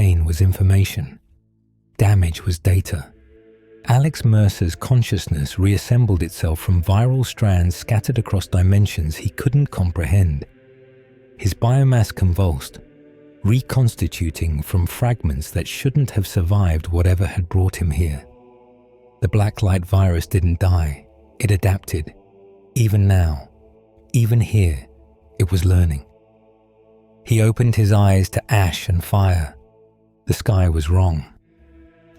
pain was information. Damage was data. Alex Mercer's consciousness reassembled itself from viral strands scattered across dimensions he couldn't comprehend. His biomass convulsed, reconstituting from fragments that shouldn't have survived whatever had brought him here. The Blacklight virus didn't die, it adapted. Even now, even here, it was learning. He opened his eyes to ash and fire. The sky was wrong.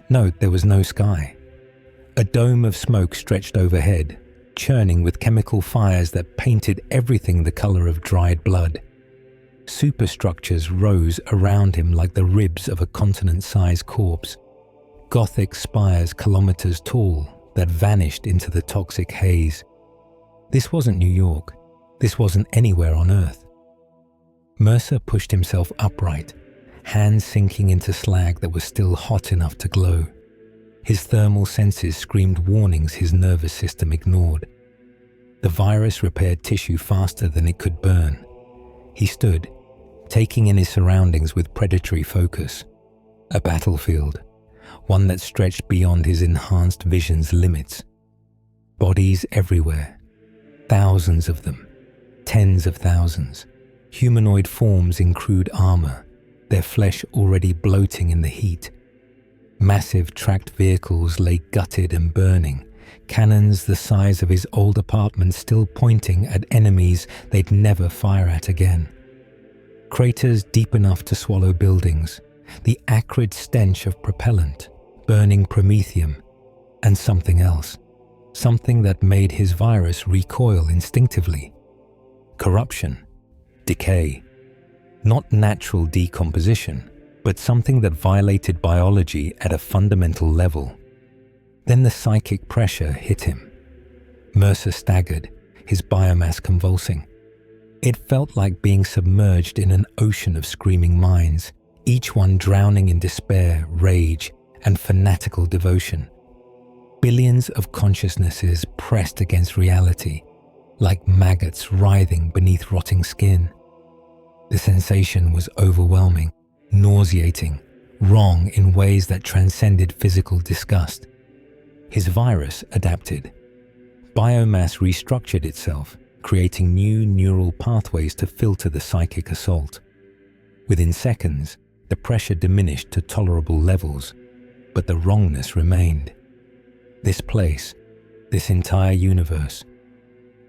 No, there was no sky. A dome of smoke stretched overhead, churning with chemical fires that painted everything the color of dried blood. Superstructures rose around him like the ribs of a continent-sized corpse, Gothic spires kilometers tall that vanished into the toxic haze. This wasn't New York. This wasn't anywhere on Earth. Mercer pushed himself upright, hands sinking into slag that was still hot enough to glow. His thermal senses screamed warnings his nervous system ignored. The virus repaired tissue faster than it could burn. He stood, taking in his surroundings with predatory focus. A battlefield, one that stretched beyond his enhanced vision's limits. Bodies everywhere, thousands of them, tens of thousands, humanoid forms in crude armor, their flesh already bloating in the heat. Massive tracked vehicles lay gutted and burning, cannons the size of his old apartment still pointing at enemies they'd never fire at again. Craters deep enough to swallow buildings, the acrid stench of propellant, burning promethium, and something else, something that made his virus recoil instinctively. Corruption, decay, not natural decomposition, but something that violated biology at a fundamental level. Then the psychic pressure hit him. Mercer staggered, his biomass convulsing. It felt like being submerged in an ocean of screaming minds, each one drowning in despair, rage, and fanatical devotion. Billions of consciousnesses pressed against reality, like maggots writhing beneath rotting skin. The sensation was overwhelming, nauseating, wrong in ways that transcended physical disgust. His virus adapted. Biomass restructured itself, creating new neural pathways to filter the psychic assault. Within seconds, the pressure diminished to tolerable levels, but the wrongness remained. This place, this entire universe,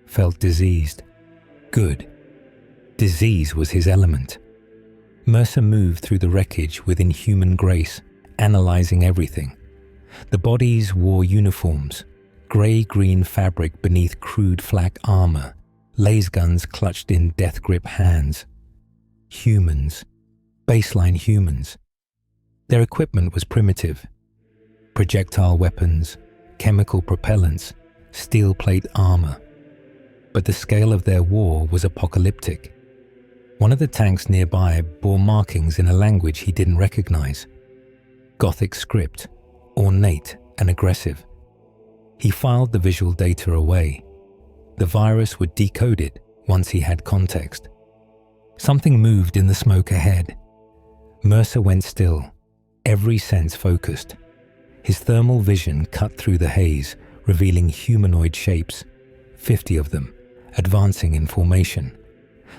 felt diseased. Good. Disease was his element. Mercer moved through the wreckage with inhuman grace, analyzing everything. The bodies wore uniforms, grey-green fabric beneath crude flak armor, laser guns clutched in death-grip hands. Humans. Baseline humans. Their equipment was primitive. Projectile weapons, chemical propellants, steel plate armor. But the scale of their war was apocalyptic. One of the tanks nearby bore markings in a language he didn't recognize. Gothic script, ornate and aggressive. He filed the visual data away. The virus would decode it once he had context. Something moved in the smoke ahead. Mercer went still, every sense focused. His thermal vision cut through the haze, revealing humanoid shapes, 50 of them, advancing in formation.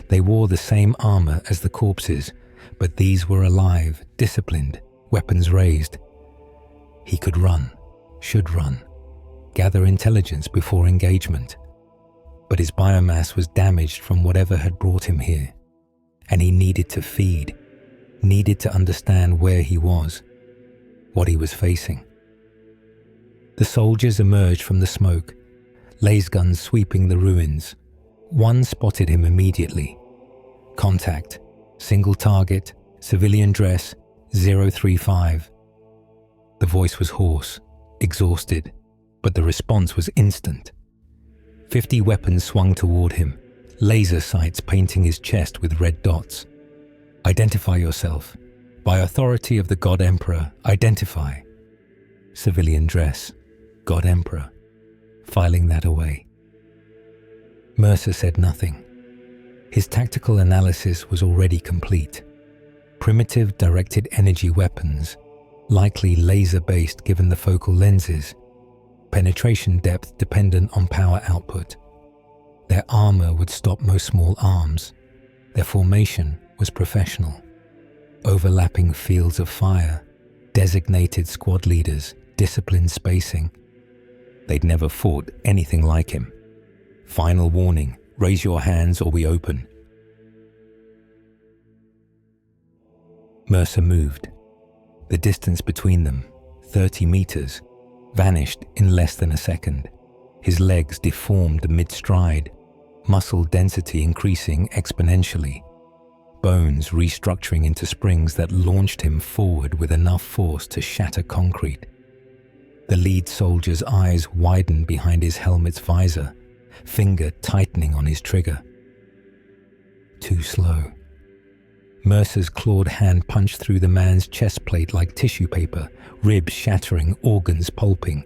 They wore the same armor as the corpses, but these were alive, disciplined, weapons raised. He could run, should run, gather intelligence before engagement. But his biomass was damaged from whatever had brought him here, and he needed to feed, needed to understand where he was, what he was facing. The soldiers emerged from the smoke, laser guns sweeping the ruins. One spotted him immediately. Contact, single target, civilian dress, 035. The voice was hoarse, exhausted, but the response was instant. 50 weapons swung toward him, laser sights painting his chest with red dots. Identify yourself. By authority of the God Emperor, identify. Civilian dress, God Emperor. Filing that away. Mercer said nothing. His tactical analysis was already complete. Primitive directed energy weapons, likely laser-based given the focal lenses, penetration depth dependent on power output. Their armor would stop most small arms. Their formation was professional. Overlapping fields of fire, designated squad leaders, disciplined spacing. They'd never fought anything like him. Final warning, raise your hands or we open. Mercer moved. The distance between them, 30 meters, vanished in less than a second. His legs deformed mid-stride, muscle density increasing exponentially, bones restructuring into springs that launched him forward with enough force to shatter concrete. The lead soldier's eyes widened behind his helmet's visor, finger tightening on his trigger. Too slow. Mercer's clawed hand punched through the man's chest plate like tissue paper, ribs shattering, organs pulping.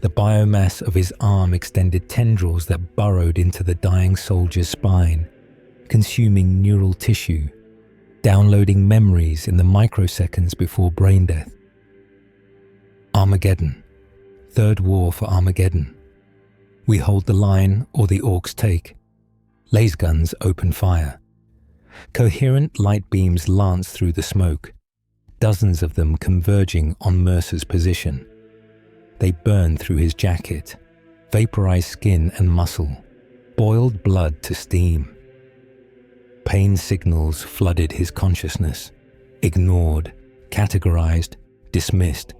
The biomass of his arm extended tendrils that burrowed into the dying soldier's spine, consuming neural tissue, downloading memories in the microseconds before brain death. Armageddon. Third war for Armageddon. We hold the line or the orcs take. Laser guns open fire. Coherent light beams lance through the smoke, dozens of them converging on Mercer's position. They burned through his jacket, vaporized skin and muscle, boiled blood to steam. Pain signals flooded his consciousness, ignored, categorized, dismissed.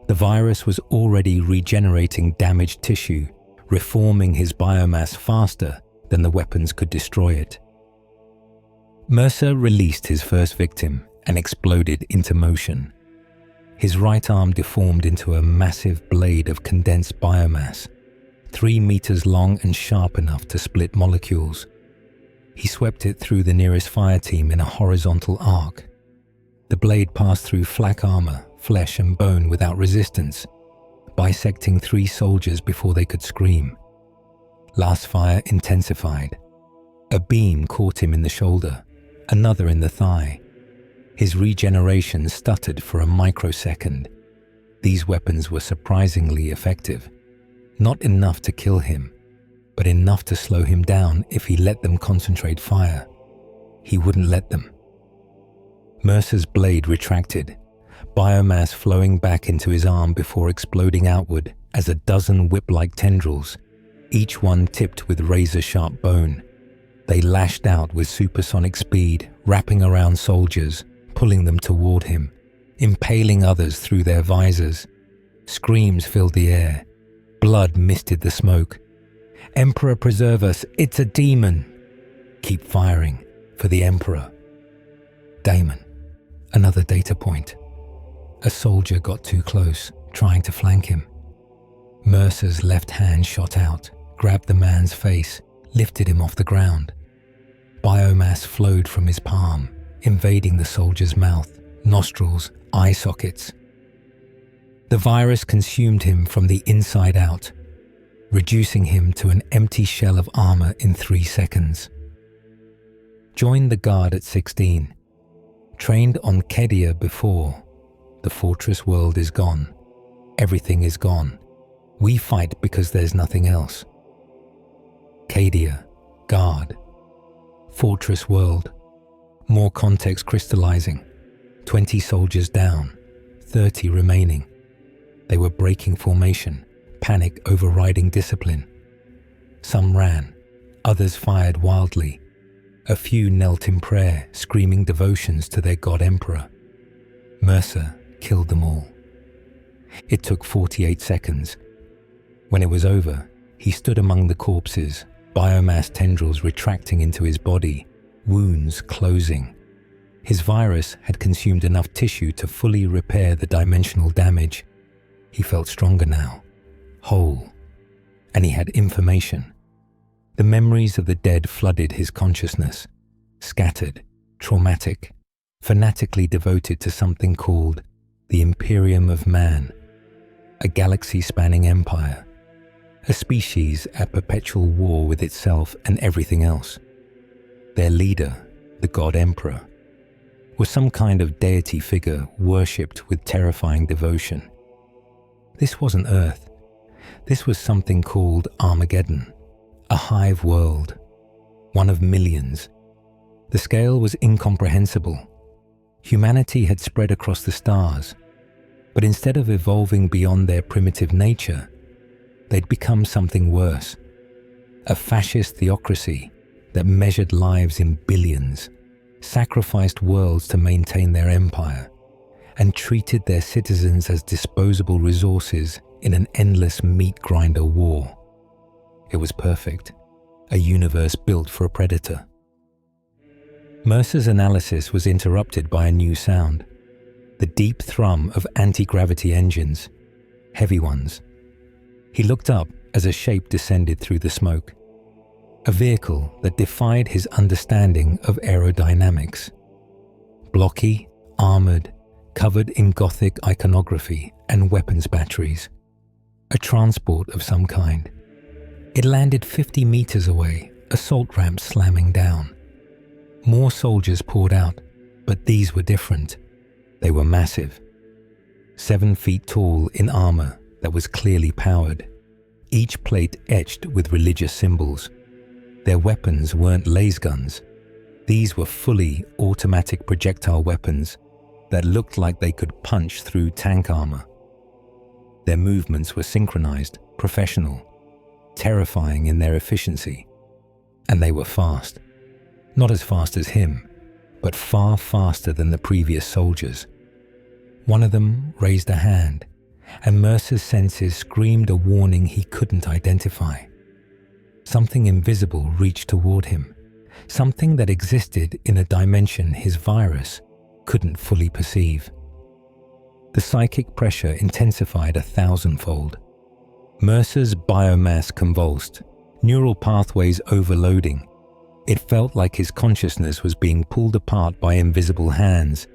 The virus was already regenerating damaged tissue, reforming his biomass faster than the weapons could destroy it. Mercer released his first victim and exploded into motion. His right arm deformed into a massive blade of condensed biomass, 3 meters long and sharp enough to split molecules. He swept it through the nearest fire team in a horizontal arc. The blade passed through flak armor, flesh and bone without resistance, bisecting 3 soldiers before they could scream. Last fire intensified. A beam caught him in the shoulder, another in the thigh. His regeneration stuttered for a microsecond. These weapons were surprisingly effective. Not enough to kill him, but enough to slow him down if he let them concentrate fire. He wouldn't let them. Mercer's blade retracted, biomass flowing back into his arm before exploding outward as a dozen whip-like tendrils, each one tipped with razor-sharp bone. They lashed out with supersonic speed, wrapping around soldiers, pulling them toward him, impaling others through their visors. Screams filled the air. Blood misted the smoke. "Emperor preserve us, it's a demon!" Keep firing, for the Emperor. Damon. Another data point. A soldier got too close, trying to flank him. Mercer's left hand shot out, grabbed the man's face, lifted him off the ground. Biomass flowed from his palm, invading the soldier's mouth, nostrils, eye sockets. The virus consumed him from the inside out, reducing him to an empty shell of armor in 3 seconds. Joined the guard at 16. Trained on Kedia before. The fortress world is gone. Everything is gone. We fight because there's nothing else. Kedia, guard. Fortress world. More context crystallizing. 20 soldiers down, 30 remaining. They were breaking formation, panic overriding discipline. Some ran, others fired wildly. A few knelt in prayer, screaming devotions to their god emperor. Mercer killed them all. It took 48 seconds. When it was over, he stood among the corpses, biomass tendrils retracting into his body, wounds closing. His virus had consumed enough tissue to fully repair the dimensional damage. He felt stronger now, whole, and he had information. The memories of the dead flooded his consciousness, scattered, traumatic, fanatically devoted to something called the Imperium of Man, a galaxy-spanning empire, a species at perpetual war with itself and everything else. Their leader, the God Emperor, was some kind of deity figure worshipped with terrifying devotion. This wasn't Earth. This was something called Armageddon, a hive world, one of millions. The scale was incomprehensible. Humanity had spread across the stars, but instead of evolving beyond their primitive nature, they'd become something worse, a fascist theocracy that measured lives in billions, sacrificed worlds to maintain their empire, and treated their citizens as disposable resources in an endless meat grinder war. It was perfect, a universe built for a predator. Mercer's analysis was interrupted by a new sound, the deep thrum of anti-gravity engines, heavy ones. He looked up as a shape descended through the smoke, a vehicle that defied his understanding of aerodynamics. Blocky, armored, covered in Gothic iconography and weapons batteries. A transport of some kind. It landed 50 meters away, assault ramp slamming down. More soldiers poured out, but these were different. They were massive. 7 feet tall in armor that was clearly powered, each plate etched with religious symbols. Their weapons weren't laser guns. These were fully automatic projectile weapons that looked like they could punch through tank armor. Their movements were synchronized, professional, terrifying in their efficiency. And they were fast. Not as fast as him, but far faster than the previous soldiers. One of them raised a hand, and Mercer's senses screamed a warning he couldn't identify. Something invisible reached toward him, something that existed in a dimension his virus couldn't fully perceive. The psychic pressure intensified 1,000-fold. Mercer's biomass convulsed, neural pathways overloading. It felt like his consciousness was being pulled apart by invisible hands,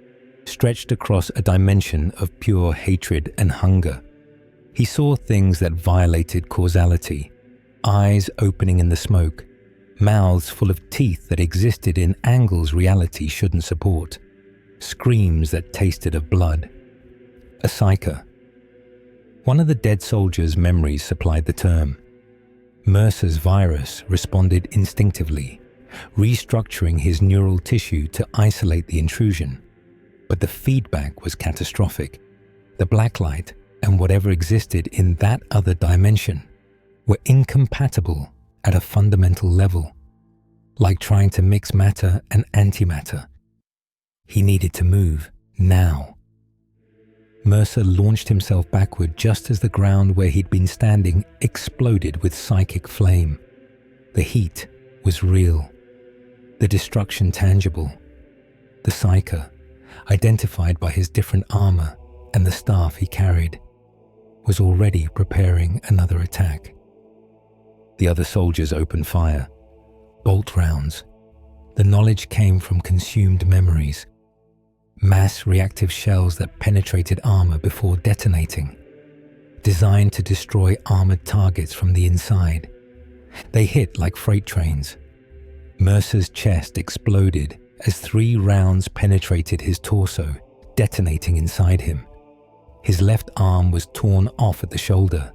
stretched across a dimension of pure hatred and hunger. He saw things that violated causality, eyes opening in the smoke, mouths full of teeth that existed in angles reality shouldn't support, screams that tasted of blood. A psyker. One of the dead soldiers' memories supplied the term. Mercer's virus responded instinctively, restructuring his neural tissue to isolate the intrusion. But the feedback was catastrophic. The Blacklight and whatever existed in that other dimension were incompatible at a fundamental level, like trying to mix matter and antimatter. He needed to move, now. Mercer launched himself backward just as the ground where he'd been standing exploded with psychic flame. The heat was real, the destruction tangible. The psyker, identified by his different armor and the staff he carried, was already preparing another attack. The other soldiers opened fire, bolt rounds. The knowledge came from consumed memories, mass reactive shells that penetrated armor before detonating, designed to destroy armored targets from the inside. They hit like freight trains. Mercer's chest exploded as 3 rounds penetrated his torso, detonating inside him. His left arm was torn off at the shoulder.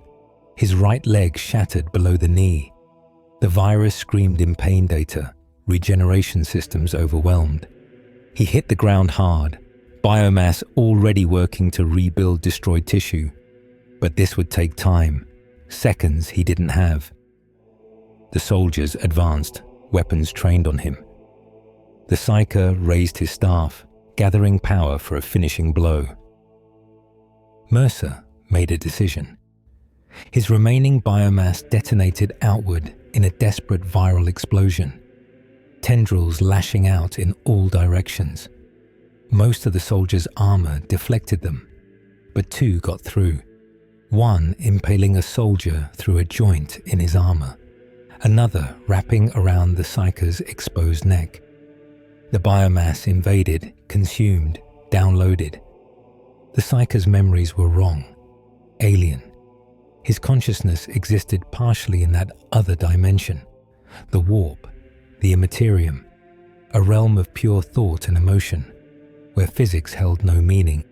His right leg shattered below the knee. The virus screamed in pain data, regeneration systems overwhelmed. He hit the ground hard, biomass already working to rebuild destroyed tissue. But this would take time, seconds he didn't have. The soldiers advanced, weapons trained on him. The psyker raised his staff, gathering power for a finishing blow. Mercer made a decision. His remaining biomass detonated outward in a desperate viral explosion, tendrils lashing out in all directions. Most of the soldiers' armor deflected them, but 2 got through, one impaling a soldier through a joint in his armor, another wrapping around the psyker's exposed neck. The biomass invaded, consumed, downloaded. The psyker's memories were wrong, alien. His consciousness existed partially in that other dimension, the warp, the Imperium, a realm of pure thought and emotion. where physics held no meaning.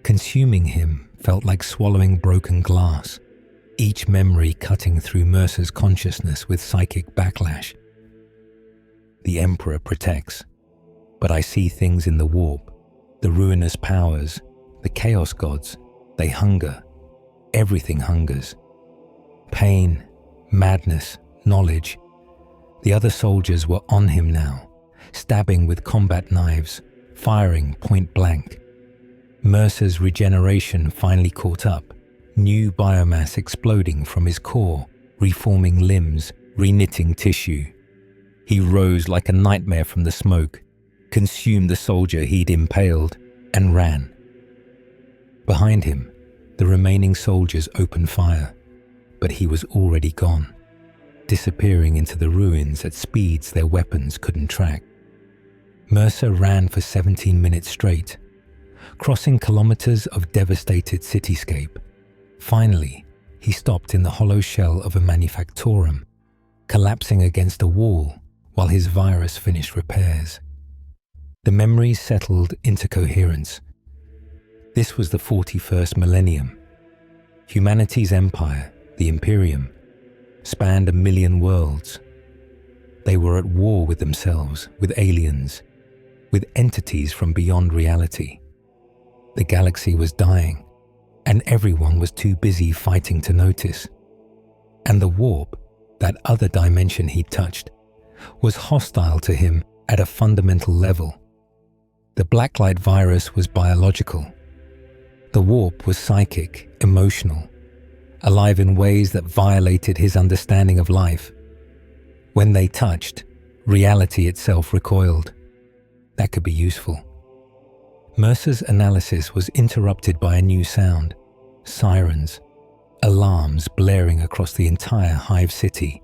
Consuming him felt like swallowing broken glass, each memory cutting through Mercer's consciousness with psychic backlash. The Emperor protects, but I see things in the warp, the ruinous powers, the chaos gods. They hunger. Everything hungers. Pain, madness, knowledge. The other soldiers were on him now, stabbing with combat knives, firing point blank. Mercer's regeneration finally caught up, new biomass exploding from his core, reforming limbs, reknitting tissue. He rose like a nightmare from the smoke, consumed the soldier he'd impaled, and ran. Behind him, the remaining soldiers opened fire, but he was already gone, disappearing into the ruins at speeds their weapons couldn't track. Mercer ran for 17 minutes straight, crossing kilometers of devastated cityscape. Finally, he stopped in the hollow shell of a manufactorum, collapsing against a wall while his virus finished repairs. The memories settled into coherence. This was the 41st millennium. Humanity's empire, the Imperium, spanned 1 million worlds. They were at war with themselves, with aliens, with entities from beyond reality. The galaxy was dying, and everyone was too busy fighting to notice. And the warp, that other dimension he'd touched, was hostile to him at a fundamental level. The Blacklight virus was biological. The warp was psychic, emotional, alive in ways that violated his understanding of life. When they touched, reality itself recoiled. That could be useful. Mercer's analysis was interrupted by a new sound: sirens, alarms blaring across the entire Hive city.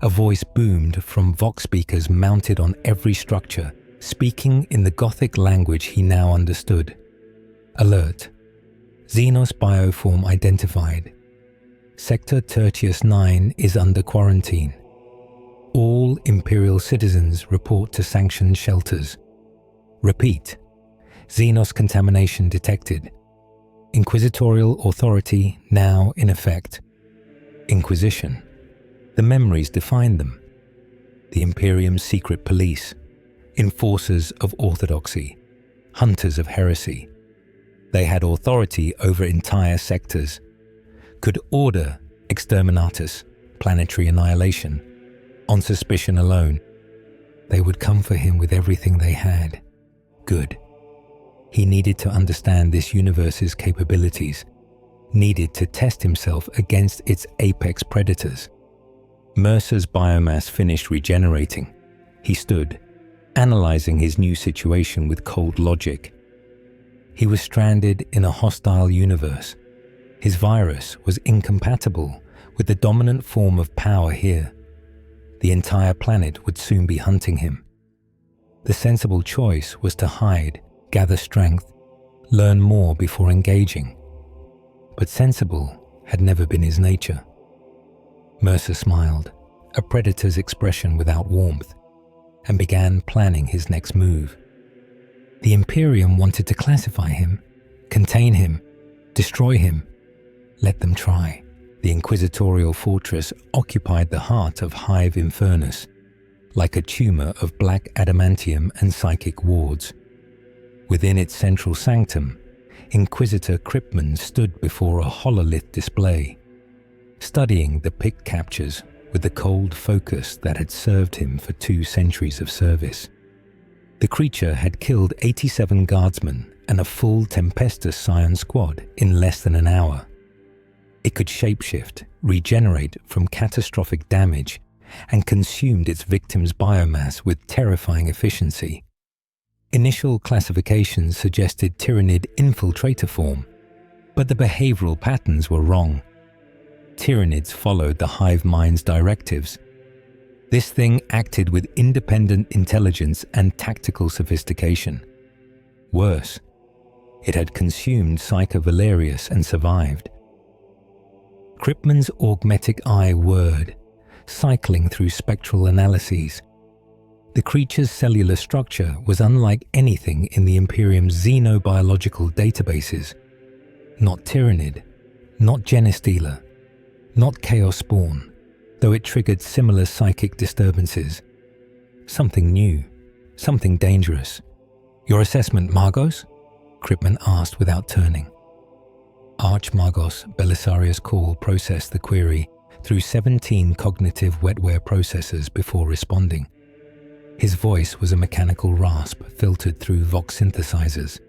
A voice boomed from vox speakers mounted on every structure, speaking in the Gothic language he now understood. Alert. Xenos bioform identified. Sector Tertius 9 is under quarantine. All Imperial citizens report to sanctioned shelters. Repeat. Xenos contamination detected. Inquisitorial authority now in effect. Inquisition. The memories defined them. The Imperium's secret police. Enforcers of orthodoxy. Hunters of heresy. They had authority over entire sectors. Could order exterminatus, planetary annihilation, on suspicion alone. They would come for him with everything they had. Good. He needed to understand this universe's capabilities, needed to test himself against its apex predators. Mercer's biomass finished regenerating. He stood, analyzing his new situation with cold logic. He was stranded in a hostile universe. His virus was incompatible with the dominant form of power here. The entire planet would soon be hunting him. The sensible choice was to hide, gather strength, learn more before engaging. But sensible had never been his nature. Mercer smiled, a predator's expression without warmth, and began planning his next move. The Imperium wanted to classify him, contain him, destroy him. Let them try. The inquisitorial fortress occupied the heart of Hive Infernus, like a tumor of black adamantium and psychic wards. Within its central sanctum, Inquisitor Kryptman stood before a hololith display, studying the pick captures with the cold focus that had served him for 2 centuries of service. The creature had killed 87 guardsmen and a full Tempestus Scion squad in less than an hour. It could shapeshift, regenerate from catastrophic damage, and consumed its victims' biomass with terrifying efficiency. Initial classifications suggested Tyrannid infiltrator form, but the behavioral patterns were wrong. Tyrannids followed the hive mind's directives. This thing acted with independent intelligence and tactical sophistication. Worse, it had consumed Psycho Valerius and survived. Kryptman's augmetic eye whirred, cycling through spectral analyses. The creature's cellular structure was unlike anything in the Imperium's xenobiological databases. Not Tyranid, not Genestealer, not Chaos Spawn, though it triggered similar psychic disturbances. Something new, something dangerous. "Your assessment, Margos?" Kripman asked without turning. Arch-Margos Belisarius Call processed the query through 17 cognitive wetware processors before responding. His voice was a mechanical rasp filtered through Vox synthesizers.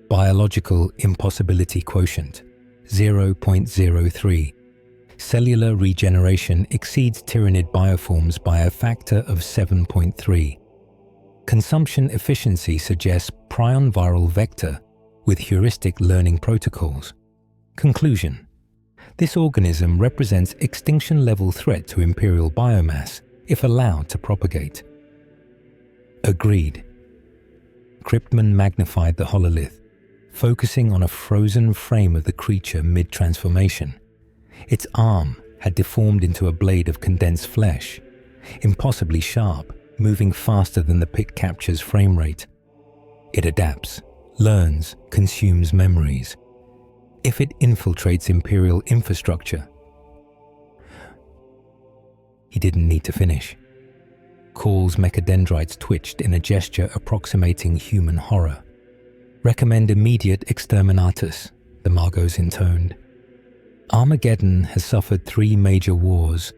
Biological impossibility quotient, 0.03. Cellular regeneration exceeds Tyranid bioforms by a factor of 7.3. Consumption efficiency suggests prion viral vector with heuristic learning protocols. Conclusion: this organism represents extinction-level threat to Imperial biomass if allowed to propagate. Agreed. Kripman magnified the hololith, focusing on a frozen frame of the creature mid-transformation. Its arm had deformed into a blade of condensed flesh, impossibly sharp, moving faster than the pick capture's frame rate. It adapts, learns, consumes memories. If it infiltrates Imperial infrastructure... He didn't need to finish. Call's mechadendrites twitched in a gesture approximating human horror. "Recommend immediate exterminatus," the Margos intoned. "Armageddon has suffered 3 major wars.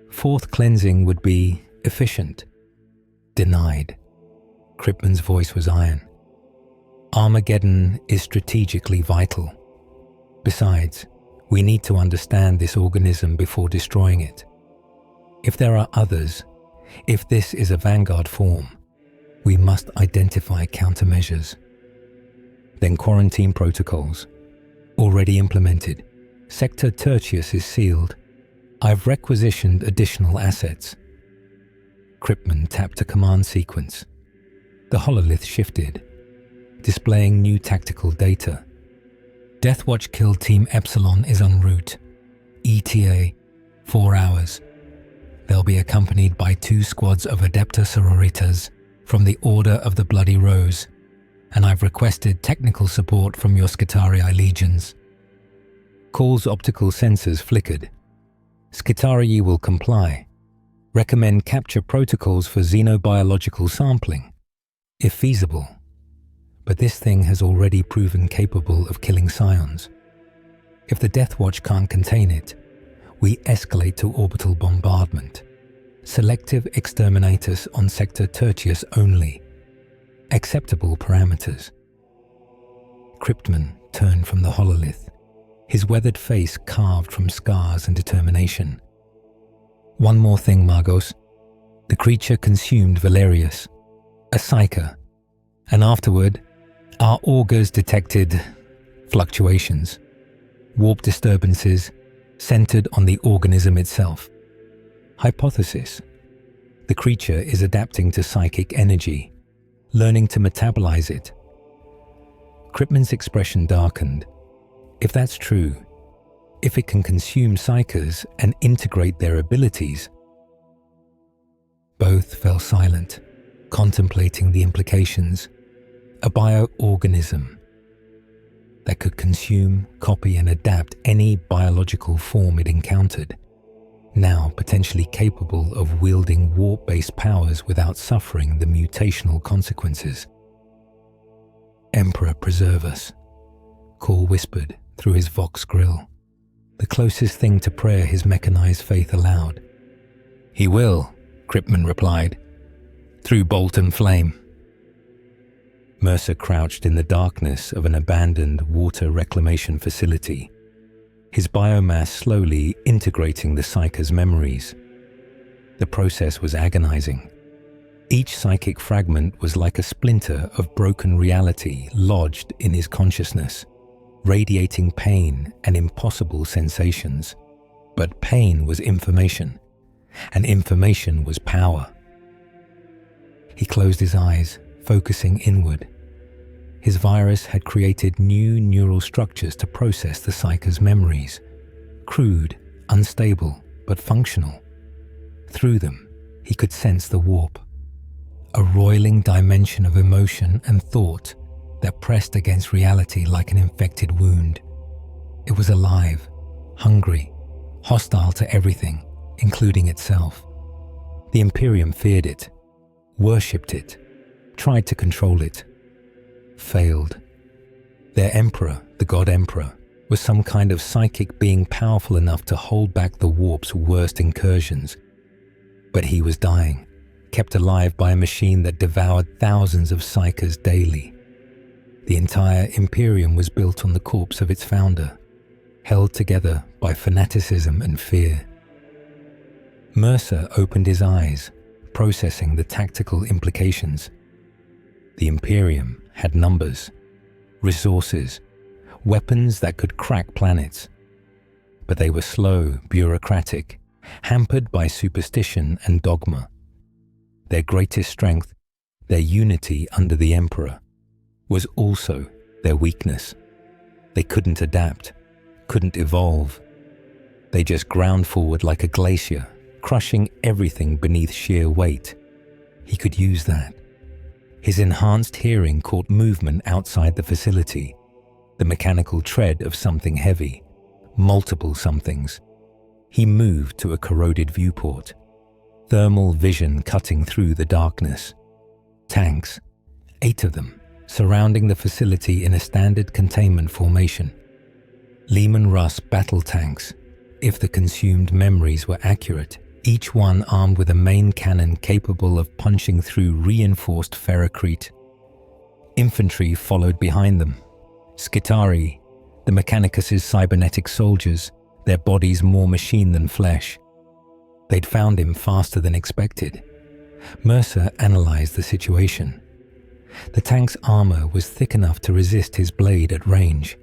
4th cleansing would be efficient." Denied. Kripman's voice was iron. "Armageddon is strategically vital. Besides, we need to understand this organism before destroying it. If there are others, if this is a vanguard form, we must identify countermeasures. Then quarantine protocols. Already implemented. Sector Tertius is sealed. I've requisitioned additional assets." Kripman tapped a command sequence. The hololith shifted, displaying new tactical data. "Deathwatch kill Team Epsilon is en route. ETA, 4 hours. They'll be accompanied by 2 squads of Adepta Sororitas from the Order of the Bloody Rose, and I've requested technical support from your Skitarii legions." Call's optical sensors flickered. "Skitarii will comply. Recommend capture protocols for xenobiological sampling, if feasible. But this thing has already proven capable of killing scions. If the Deathwatch can't contain it, we escalate to orbital bombardment. Selective exterminatus on Sector Tertius only. Acceptable parameters." Kripman turned from the hololith, his weathered face carved from scars and determination. "One more thing, Margos. The creature consumed Valerius, a psyker, and afterward, our augurs detected fluctuations, warp disturbances centered on the organism itself. Hypothesis: the creature is adapting to psychic energy, learning to metabolize it." Kripman's expression darkened. If that's true, if it can consume psychers and integrate their abilities... Both fell silent, contemplating the implications. A bioorganism that could consume, copy and adapt any biological form it encountered, now potentially capable of wielding warp-based powers without suffering the mutational consequences. "Emperor preserve us," Call whispered through his Vox grill, the closest thing to prayer his mechanized faith allowed. "He will," Kripman replied, "through bolt and flame." Mercer crouched in the darkness of an abandoned water reclamation facility, his biomass slowly integrating the psyker's memories. The process was agonizing. Each psychic fragment was like a splinter of broken reality lodged in his consciousness, radiating pain and impossible sensations. But pain was information, and information was power. He closed his eyes, focusing inward. His virus had created new neural structures to process the psyker's memories, crude, unstable, but functional. Through them, he could sense the warp. a roiling dimension of emotion and thought that pressed against reality like an infected wound. It was alive, hungry, hostile to everything, including itself. The Imperium feared it, worshipped it, tried to control it, failed. Their emperor, the God Emperor, was some kind of psychic being powerful enough to hold back the warp's worst incursions. But he was dying, kept alive by a machine that devoured thousands of psychers daily. The entire Imperium was built on the corpse of its founder, held together by fanaticism and fear. Mercer opened his eyes, processing the tactical implications. The Imperium had numbers, resources, weapons that could crack planets. But they were slow, bureaucratic, hampered by superstition and dogma. Their greatest strength, their unity under the Emperor, was also their weakness. They couldn't adapt, couldn't evolve. They just ground forward like a glacier, crushing everything beneath sheer weight. He could use that. His enhanced hearing caught movement outside the facility, the mechanical tread of something heavy, multiple somethings. He moved to a corroded viewport, thermal vision cutting through the darkness. Tanks, 8 of them, surrounding the facility in a standard containment formation. Lehman Russ battle tanks, if the consumed memories were accurate, each one armed with a main cannon capable of punching through reinforced ferrocrete. Infantry followed behind them. Skitari, the Mechanicus' cybernetic soldiers, their bodies more machine than flesh. They'd found him faster than expected. Mercer analyzed the situation. The tank's armor was thick enough to resist his blade at range.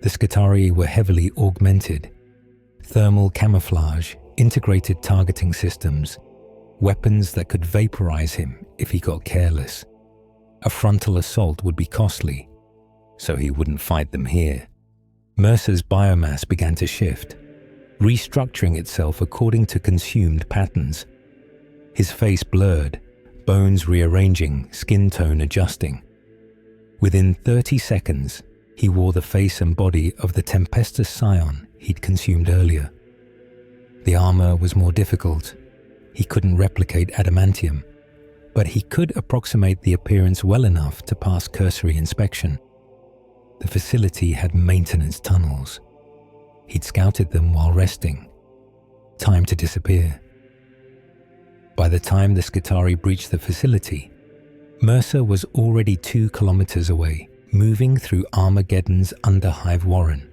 The Skitari were heavily augmented. Thermal camouflage, integrated targeting systems, weapons that could vaporize him if he got careless. A frontal assault would be costly, so he wouldn't fight them here. Mercer's biomass began to shift, restructuring itself according to consumed patterns. His face blurred, bones rearranging, skin tone adjusting. Within 30 seconds, he wore the face and body of the Tempestus Scion he'd consumed earlier. The armor was more difficult. He couldn't replicate adamantium, but he could approximate the appearance well enough to pass cursory inspection. The facility had maintenance tunnels. He'd scouted them while resting. Time to disappear. By the time the Skitari breached the facility, Mercer was already 2 kilometers away, moving through Armageddon's underhive warren.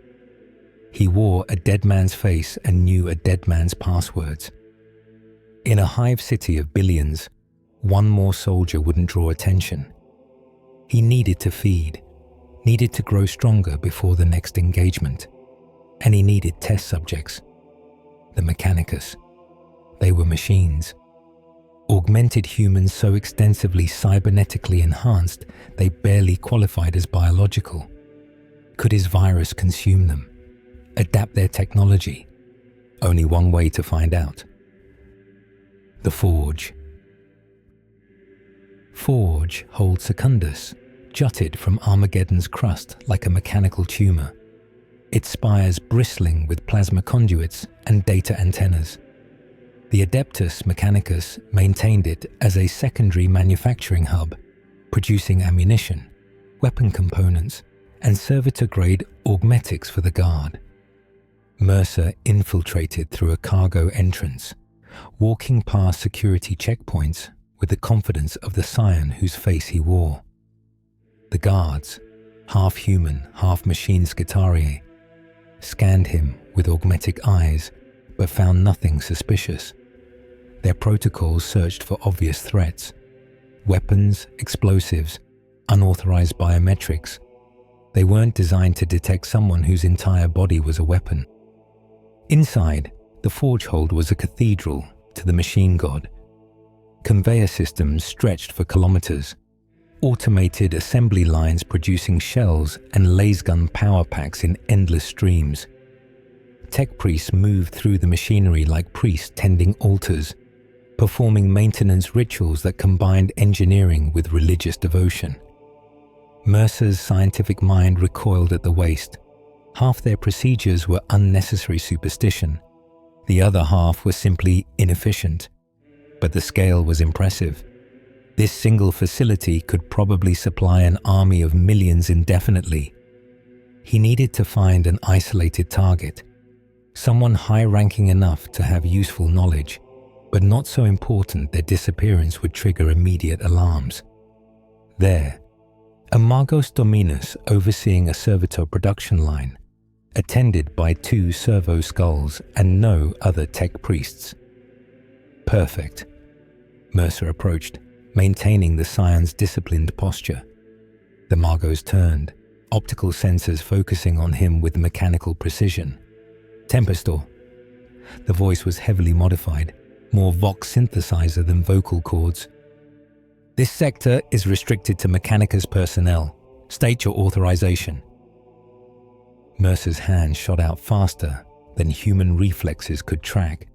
He wore a dead man's face and knew a dead man's passwords. In a hive city of billions, one more soldier wouldn't draw attention. He needed to feed, needed to grow stronger before the next engagement, and he needed test subjects. The Mechanicus. They were machines. Augmented humans so extensively cybernetically enhanced they barely qualified as biological. Could his virus consume them? Adapt their technology? Only one way to find out. The Forge. Forge holds Secundus, jutted from Armageddon's crust like a mechanical tumor, its spires bristling with plasma conduits and data antennas. The Adeptus Mechanicus maintained it as a secondary manufacturing hub, producing ammunition, weapon components, and servitor-grade augmetics for the Guard. Mercer infiltrated through a cargo entrance, walking past security checkpoints with the confidence of the scion whose face he wore. The guards, half human, half machine Skitari, scanned him with augmetic eyes but found nothing suspicious. Their protocols searched for obvious threats: weapons, explosives, unauthorized biometrics. They weren't designed to detect someone whose entire body was a weapon. Inside, the forge hold was a cathedral to the machine god. Conveyor systems stretched for kilometers, automated assembly lines producing shells and lasgun power packs in endless streams. Tech priests moved through the machinery like priests tending altars, performing maintenance rituals that combined engineering with religious devotion. Mercer's scientific mind recoiled at the waste. Half their procedures were unnecessary superstition. The other half was simply inefficient. But the scale was impressive. This single facility could probably supply an army of millions indefinitely. He needed to find an isolated target, someone high-ranking enough to have useful knowledge, but not so important their disappearance would trigger immediate alarms. There, a Magos Dominus overseeing a servitor production line, attended by 2 servo skulls and no other tech priests. Perfect. Mercer approached, maintaining the scion's disciplined posture. The Magos turned, optical sensors focusing on him with mechanical precision. Tempestor. The voice was heavily modified, more Vox synthesizer than vocal cords. This sector is restricted to Mechanicus personnel. State your authorization. Mercer's hand shot out faster than human reflexes could track.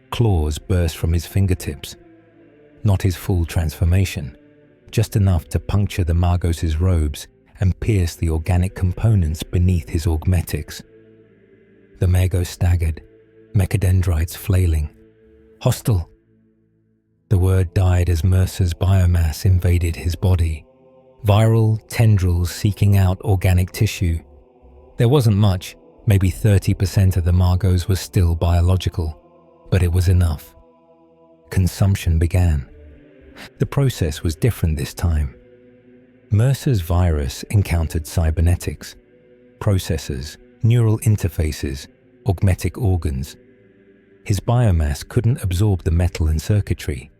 Claws burst from his fingertips. Not his full transformation, just enough to puncture the Magos' robes and pierce the organic components beneath his augmetics. The Magos staggered, mechadendrites flailing. Hostile! The word died as Mercer's biomass invaded his body. Viral tendrils seeking out organic tissue. There wasn't much, maybe 30% of the Magos was still biological, but it was enough. Consumption began. The process was different this time. Mercer's virus encountered cybernetics, processors, neural interfaces, augmetic organs. His biomass couldn't absorb the metal and circuitry,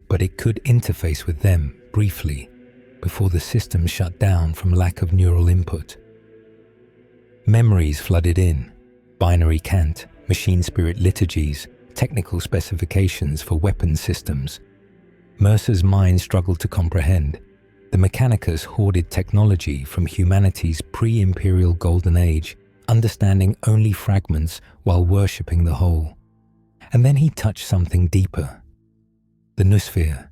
but it could interface with them briefly before the system shut down from lack of neural input. Memories flooded in, binary cant, machine spirit liturgies, technical specifications for weapon systems. Mercer's mind struggled to comprehend. The Mechanicus hoarded technology from humanity's pre-imperial golden age, understanding only fragments while worshipping the whole. And then he touched something deeper. The Noosphere,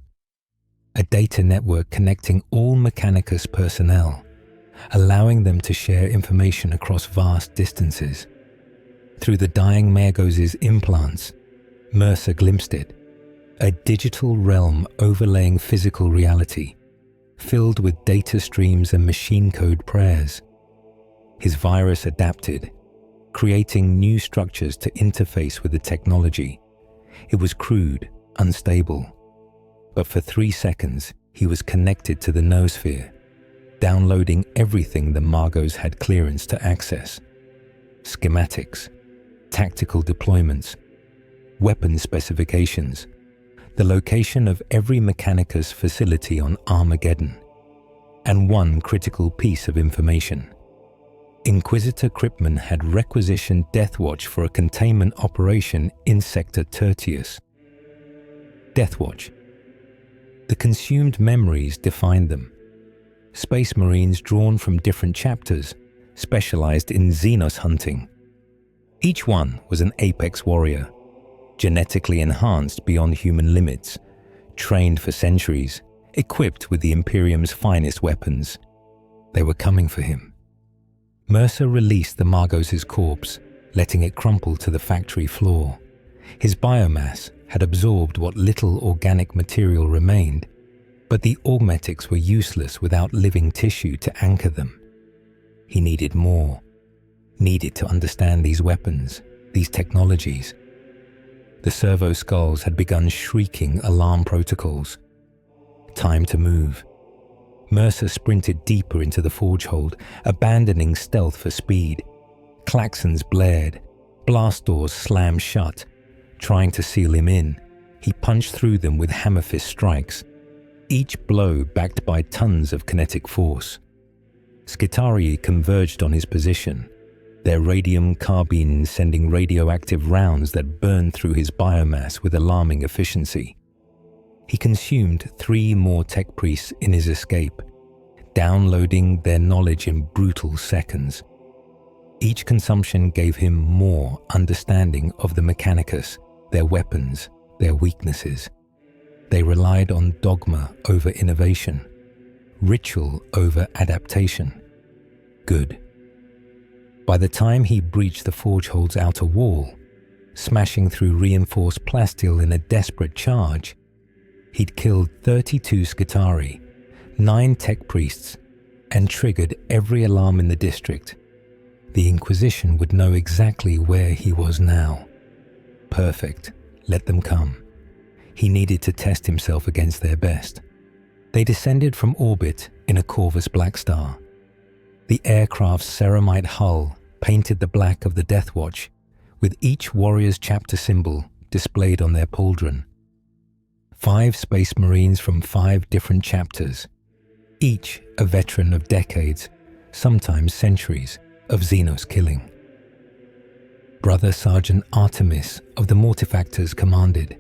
a data network connecting all Mechanicus personnel, allowing them to share information across vast distances. Through the dying Magos' implants, Mercer glimpsed it, a digital realm overlaying physical reality, filled with data streams and machine code prayers. His virus adapted, creating new structures to interface with the technology. It was crude, unstable, but for 3 seconds he was connected to the Noosphere, downloading everything the Magos had clearance to access. Schematics, tactical deployments, weapon specifications, the location of every Mechanicus facility on Armageddon, and one critical piece of information. Inquisitor Kryptman had requisitioned Deathwatch for a containment operation in Sector Tertius. Deathwatch. The consumed memories defined them. Space Marines drawn from different chapters, specialized in Xenos hunting. Each one was an apex warrior, genetically enhanced beyond human limits, trained for centuries, equipped with the Imperium's finest weapons. They were coming for him. Mercer released the Magos' corpse, letting it crumple to the factory floor. His biomass had absorbed what little organic material remained, but the augmetics were useless without living tissue to anchor them. He needed more, needed to understand these weapons, these technologies. The servo skulls had begun shrieking alarm protocols. Time to move. Mercer sprinted deeper into the forge hold, abandoning stealth for speed. Klaxons blared. Blast doors slammed shut. Trying to seal him in, he punched through them with hammer fist strikes, each blow backed by tons of kinetic force. Skitarii converged on his position, their radium carbines sending radioactive rounds that burned through his biomass with alarming efficiency. He consumed 3 more tech priests in his escape, downloading their knowledge in brutal seconds. Each consumption gave him more understanding of the Mechanicus, their weapons, their weaknesses. They relied on dogma over innovation, ritual over adaptation. Good. By the time he breached the Forgehold's outer wall, smashing through reinforced plasteel in a desperate charge, he'd killed 32 Skitarii, 9 tech priests, and triggered every alarm in the district. The Inquisition would know exactly where he was now. Perfect. Let them come. He needed to test himself against their best. They descended from orbit in a Corvus Black Star. The aircraft's ceramite hull painted the black of the Deathwatch, with each warrior's chapter symbol displayed on their pauldron. 5 Space Marines from 5 different chapters, each a veteran of decades, sometimes centuries, of Xenos killing. Brother Sergeant Artemis of the Mortifactors commanded.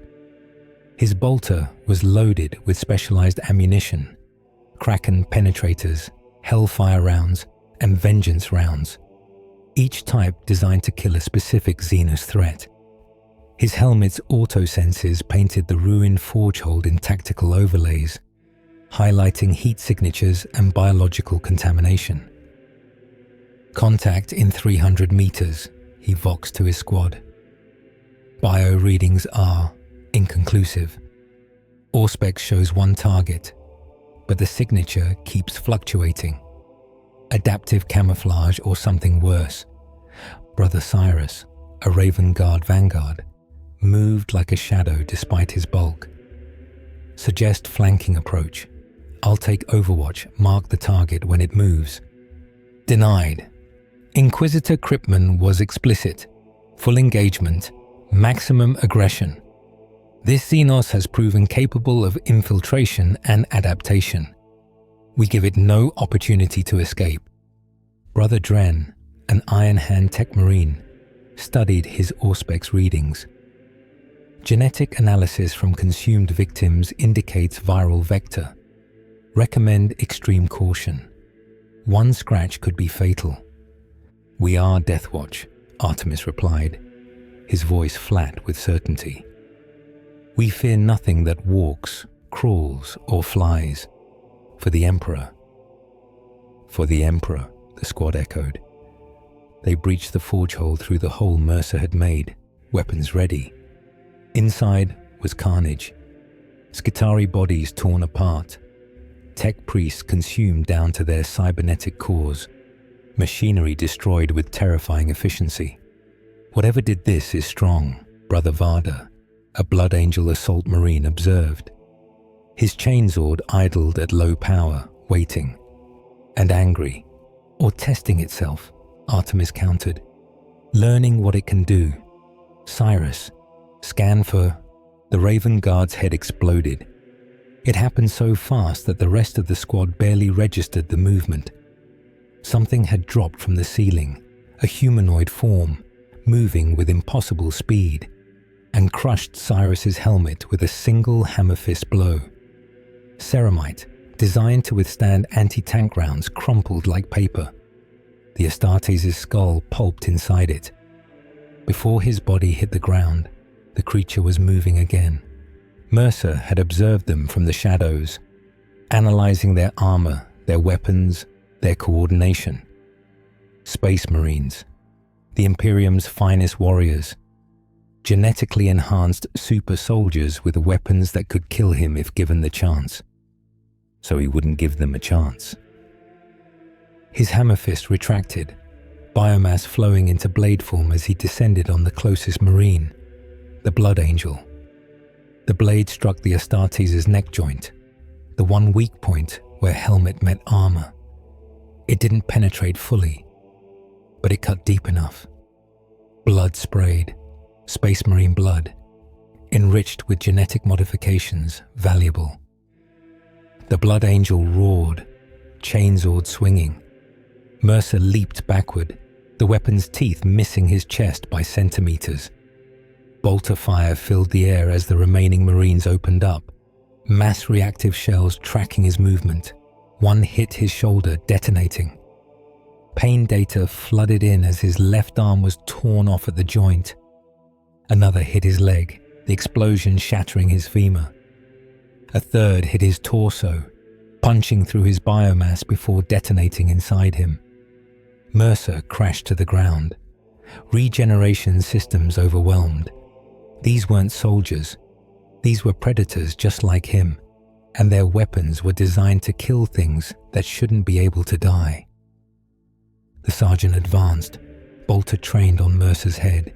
His bolter was loaded with specialized ammunition, Kraken penetrators, Hellfire rounds, and Vengeance rounds, each type designed to kill a specific Xenos threat. His helmet's auto-senses painted the ruined Forgehold in tactical overlays, highlighting heat signatures and biological contamination. Contact in 300 meters, he voxed to his squad. Bio readings are inconclusive. Auspex shows one target, but the signature keeps fluctuating. Adaptive camouflage or something worse. Brother Cyrus, a Raven Guard vanguard, moved like a shadow despite his bulk. Suggest flanking approach. I'll take Overwatch, mark the target when it moves. Denied. Inquisitor Kripman was explicit. Full engagement, maximum aggression. This Xenos has proven capable of infiltration and adaptation. We give it no opportunity to escape. Brother Dren, an Iron Hand Tech Marine, studied his Auspex readings. Genetic analysis from consumed victims indicates viral vector. Recommend extreme caution. 1 scratch could be fatal. We are Deathwatch, Artemis replied, his voice flat with certainty. We fear nothing that walks, crawls, or flies. For the Emperor. For the Emperor, the squad echoed. They breached the Forgehold through the hole Mercer had made, weapons ready. Inside was carnage. Skitarii bodies torn apart. Tech priests consumed down to their cybernetic cores. Machinery destroyed with terrifying efficiency. Whatever did this is strong, Brother Varda, a Blood Angel assault marine, observed. His chainsword idled at low power, waiting. And angry, or testing itself, Artemis countered. Learning what it can do. Cyrus, scan for... The Raven Guard's head exploded. It happened so fast that the rest of the squad barely registered the movement. Something had dropped from the ceiling, a humanoid form, moving with impossible speed, and crushed Cyrus's helmet with a single hammer fist blow. Ceramite, designed to withstand anti-tank rounds, crumpled like paper. The Astartes' skull pulped inside it. Before his body hit the ground, the creature was moving again. Mercer had observed them from the shadows, analyzing their armor, their weapons, their coordination. Space Marines, the Imperium's finest warriors, genetically enhanced super soldiers with weapons that could kill him if given the chance. So he wouldn't give them a chance. His hammer fist retracted, biomass flowing into blade form as he descended on the closest Marine, the Blood Angel. The blade struck the Astartes' neck joint, the one weak point where helmet met armor. It didn't penetrate fully, but it cut deep enough. Blood sprayed, Space Marine blood, enriched with genetic modifications, valuable. The Blood Angel roared, chainsword swinging. Mercer leaped backward, the weapon's teeth missing his chest by centimeters. Bolter fire filled the air as the remaining Marines opened up, mass reactive shells tracking his movement. One hit his shoulder, detonating. Pain data flooded in as his left arm was torn off at the joint. Another hit his leg, the explosion shattering his femur. A third hit his torso, punching through his biomass before detonating inside him. Mercer crashed to the ground. Regeneration systems overwhelmed. These weren't soldiers. These were predators just like him, and their weapons were designed to kill things that shouldn't be able to die. The sergeant advanced, bolter trained on Mercer's head.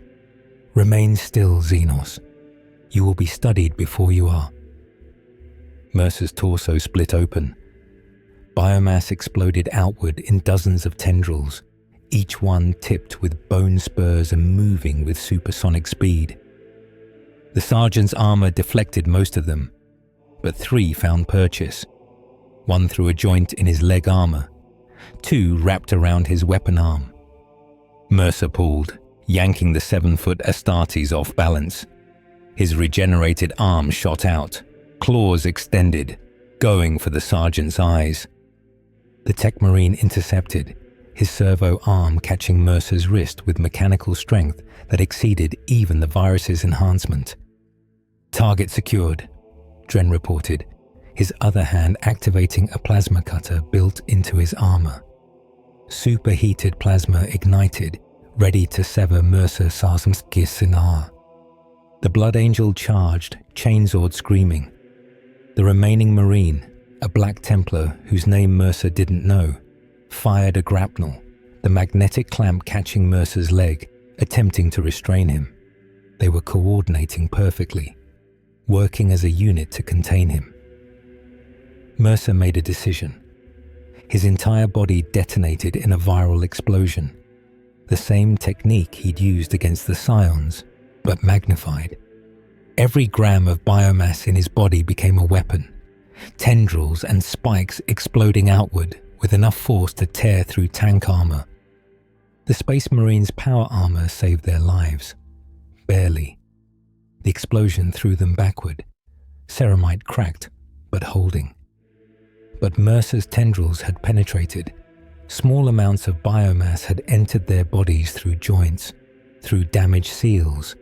"Remain still, Xenos. You will be studied before you are." Mercer's torso split open. Biomass exploded outward in dozens of tendrils, each one tipped with bone spurs and moving with supersonic speed. The sergeant's armor deflected most of them, but 3 found purchase. 1 through a joint in his leg armor, 2 wrapped around his weapon arm. Mercer pulled, yanking the 7-foot Astartes off balance. His regenerated arm shot out, claws extended, going for the sergeant's eyes. The tech marine intercepted, his servo arm catching Mercer's wrist with mechanical strength that exceeded even the virus's enhancement. "Target secured," Dren reported, his other hand activating a plasma cutter built into his armor. Superheated plasma ignited, ready to sever Mercer Sarsmski's sinar. The Blood Angel charged, chainsawed screaming. The remaining Marine, a Black Templar whose name Mercer didn't know, fired a grapnel, the magnetic clamp catching Mercer's leg, attempting to restrain him. They were coordinating perfectly, working as a unit to contain him. Mercer made a decision. His entire body detonated in a viral explosion, the same technique he'd used against the Scions, but magnified. Every gram of biomass in his body became a weapon, tendrils and spikes exploding outward with enough force to tear through tank armor. The Space Marines' power armor saved their lives. Barely. The explosion threw them backward. Ceramite cracked, but holding. But Mercer's tendrils had penetrated. Small amounts of biomass had entered their bodies through joints, through damaged seals,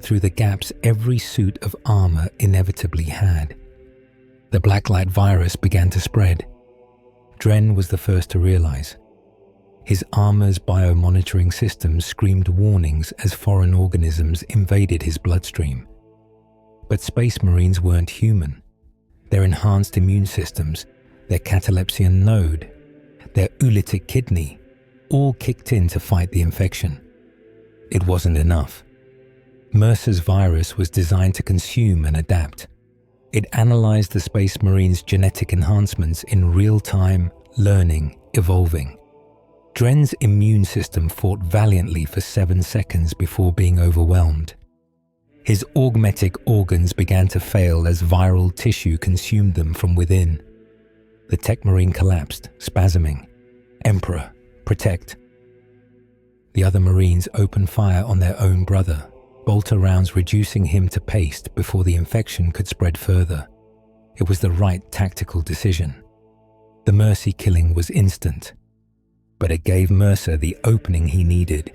through the gaps every suit of armor inevitably had. The Blacklight virus began to spread. Dren was the first to realize. His armor's biomonitoring systems screamed warnings as foreign organisms invaded his bloodstream. But Space Marines weren't human. Their enhanced immune systems, their catalepsian node, their ulitic kidney, all kicked in to fight the infection. It wasn't enough. Mercer's virus was designed to consume and adapt. It analyzed the Space Marines' genetic enhancements in real time, learning, evolving. Dren's immune system fought valiantly for 7 seconds before being overwhelmed. His augmetic organs began to fail as viral tissue consumed them from within. The tech marine collapsed, spasming. "Emperor, protect." The other Marines opened fire on their own brother, bolter rounds reducing him to paste before the infection could spread further. It was the right tactical decision. The Mercy killing was instant, but it gave Mercer the opening he needed.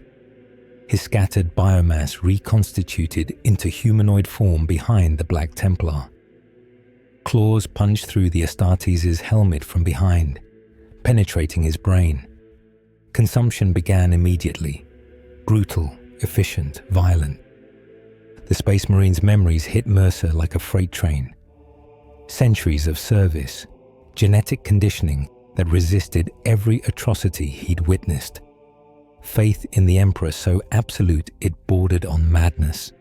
His scattered biomass reconstituted into humanoid form behind the Black Templar. Claws punched through the Astartes' helmet from behind, penetrating his brain. Consumption began immediately. Brutal, efficient, violent. The Space Marines' memories hit Mercer like a freight train. Centuries of service, genetic conditioning that resisted every atrocity he'd witnessed. Faith in the Emperor so absolute it bordered on madness.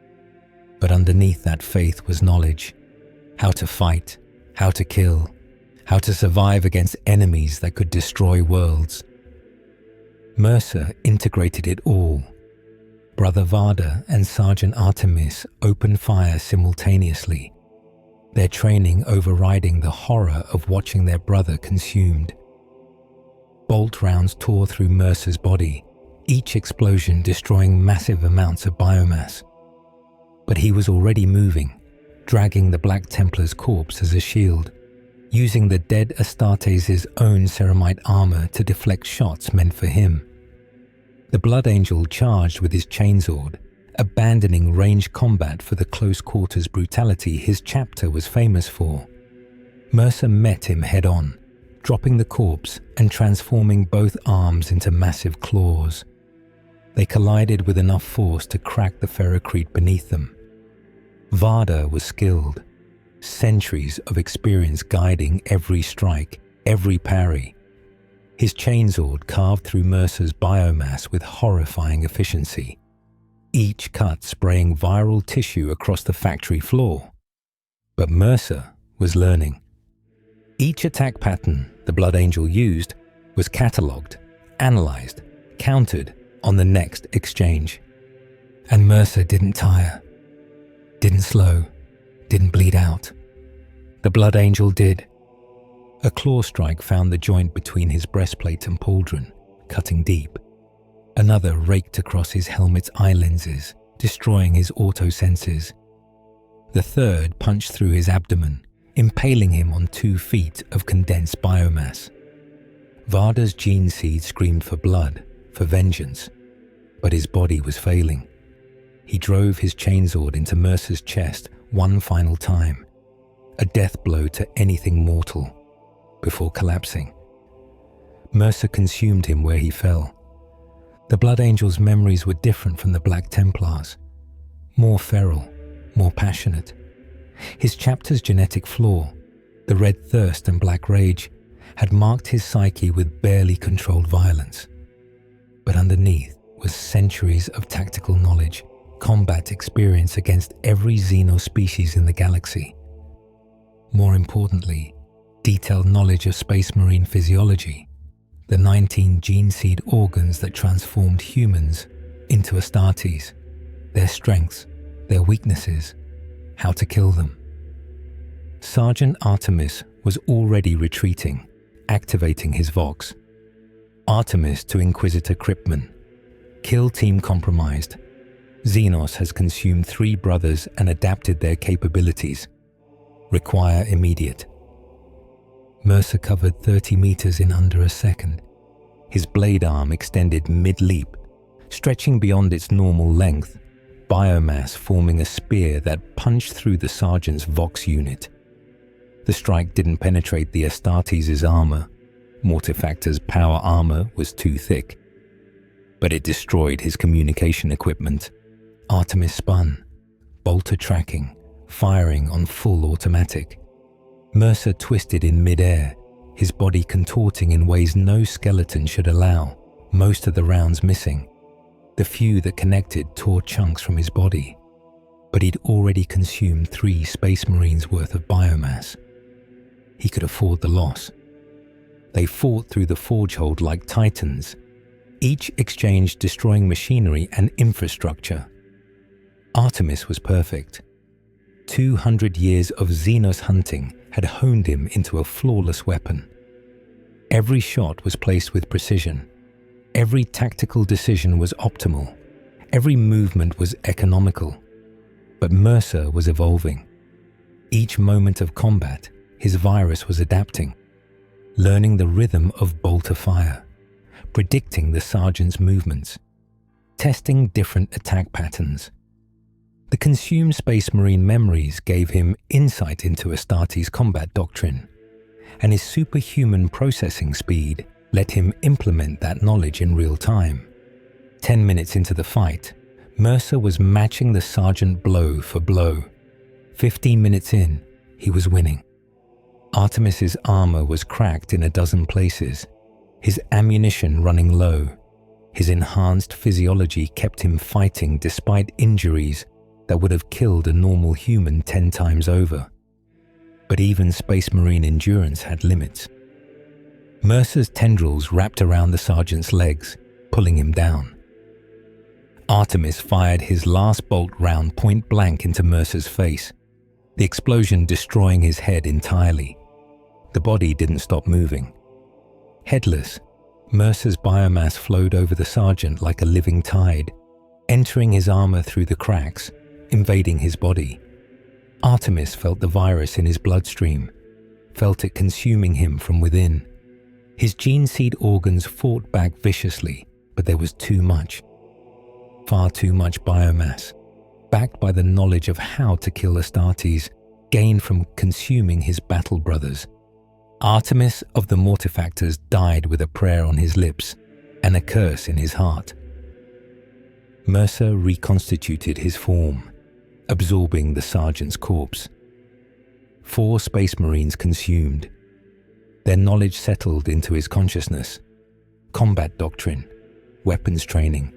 But underneath that faith was knowledge. How to fight, how to kill, how to survive against enemies that could destroy worlds. Mercer integrated it all. Brother Varda and Sergeant Artemis opened fire simultaneously, their training overriding the horror of watching their brother consumed. Bolt rounds tore through Mercer's body, each explosion destroying massive amounts of biomass. But he was already moving, dragging the Black Templar's corpse as a shield, using the dead Astartes' own ceramite armor to deflect shots meant for him. The Blood Angel charged with his chainsword, abandoning range combat for the close-quarters brutality his chapter was famous for. Mercer met him head-on, dropping the corpse and transforming both arms into massive claws. They collided with enough force to crack the ferrocrete beneath them. Varda was skilled, centuries of experience guiding every strike, every parry. His chainsword carved through Mercer's biomass with horrifying efficiency, each cut spraying viral tissue across the factory floor. But Mercer was learning. Each attack pattern the Blood Angel used was catalogued, analyzed, countered on the next exchange. And Mercer didn't tire, didn't slow, didn't bleed out. The Blood Angel did. A claw strike found the joint between his breastplate and pauldron, cutting deep. Another raked across his helmet's eye lenses, destroying his auto senses. The third punched through his abdomen, impaling him on 2 feet of condensed biomass. Varda's gene seed screamed for blood, for vengeance, but his body was failing. He drove his chainsword into Mercer's chest one final time, a death blow to anything mortal, before collapsing. Mercer consumed him where he fell. The Blood Angel's memories were different from the Black Templars, more feral, more passionate. His chapter's genetic flaw, the red thirst and black rage, had marked his psyche with barely controlled violence. But underneath was centuries of tactical knowledge, combat experience against every xenospecies in the galaxy. More importantly, detailed knowledge of Space Marine physiology, the 19 gene seed organs that transformed humans into Astartes, their strengths, their weaknesses, how to kill them. Sergeant Artemis was already retreating, activating his Vox. Artemis to Inquisitor Kryptman. Kill team compromised. Xenos has consumed 3 brothers and adapted their capabilities. Require immediate. Mercer covered 30 meters in under a second. His blade arm extended mid-leap, stretching beyond its normal length, biomass forming a spear that punched through the sergeant's Vox unit. The strike didn't penetrate the Astartes' armor. Mortifactor's power armor was too thick. But it destroyed his communication equipment. Artemis spun, bolter tracking, firing on full automatic. Mercer twisted in mid-air, his body contorting in ways no skeleton should allow, most of the rounds missing. The few that connected tore chunks from his body. But he'd already consumed 3 Space Marines' worth of biomass. He could afford the loss. They fought through the forge hold like titans, each exchange destroying machinery and infrastructure. Artemis was perfect. 200 years of Xenos hunting had honed him into a flawless weapon. Every shot was placed with precision. Every tactical decision was optimal. Every movement was economical. But Mercer was evolving. Each moment of combat, his virus was adapting, learning the rhythm of bolter fire, predicting the sergeant's movements, testing different attack patterns. The consumed Space Marine memories gave him insight into Astartes' combat doctrine, and his superhuman processing speed let him implement that knowledge in real time. 10 minutes into the fight, Mercer was matching the sergeant blow for blow. 15 minutes in, he was winning. Artemis's armor was cracked in a dozen places, his ammunition running low. His enhanced physiology kept him fighting despite injuries that would have killed a normal human 10 times over. But even Space Marine endurance had limits. Mercer's tendrils wrapped around the sergeant's legs, pulling him down. Artemis fired his last bolt round point blank into Mercer's face, the explosion destroying his head entirely. The body didn't stop moving. Headless, Mercer's biomass flowed over the sergeant like a living tide, entering his armor through the cracks, invading his body. Artemis felt the virus in his bloodstream, felt it consuming him from within. His gene seed organs fought back viciously, but there was too much. Far too much biomass, backed by the knowledge of how to kill Astartes, gained from consuming his battle brothers. Artemis of the Mortifactors died with a prayer on his lips and a curse in his heart. Mercer reconstituted his form, absorbing the sergeant's corpse. 4 Space Marines consumed. Their knowledge settled into his consciousness. Combat doctrine, weapons training,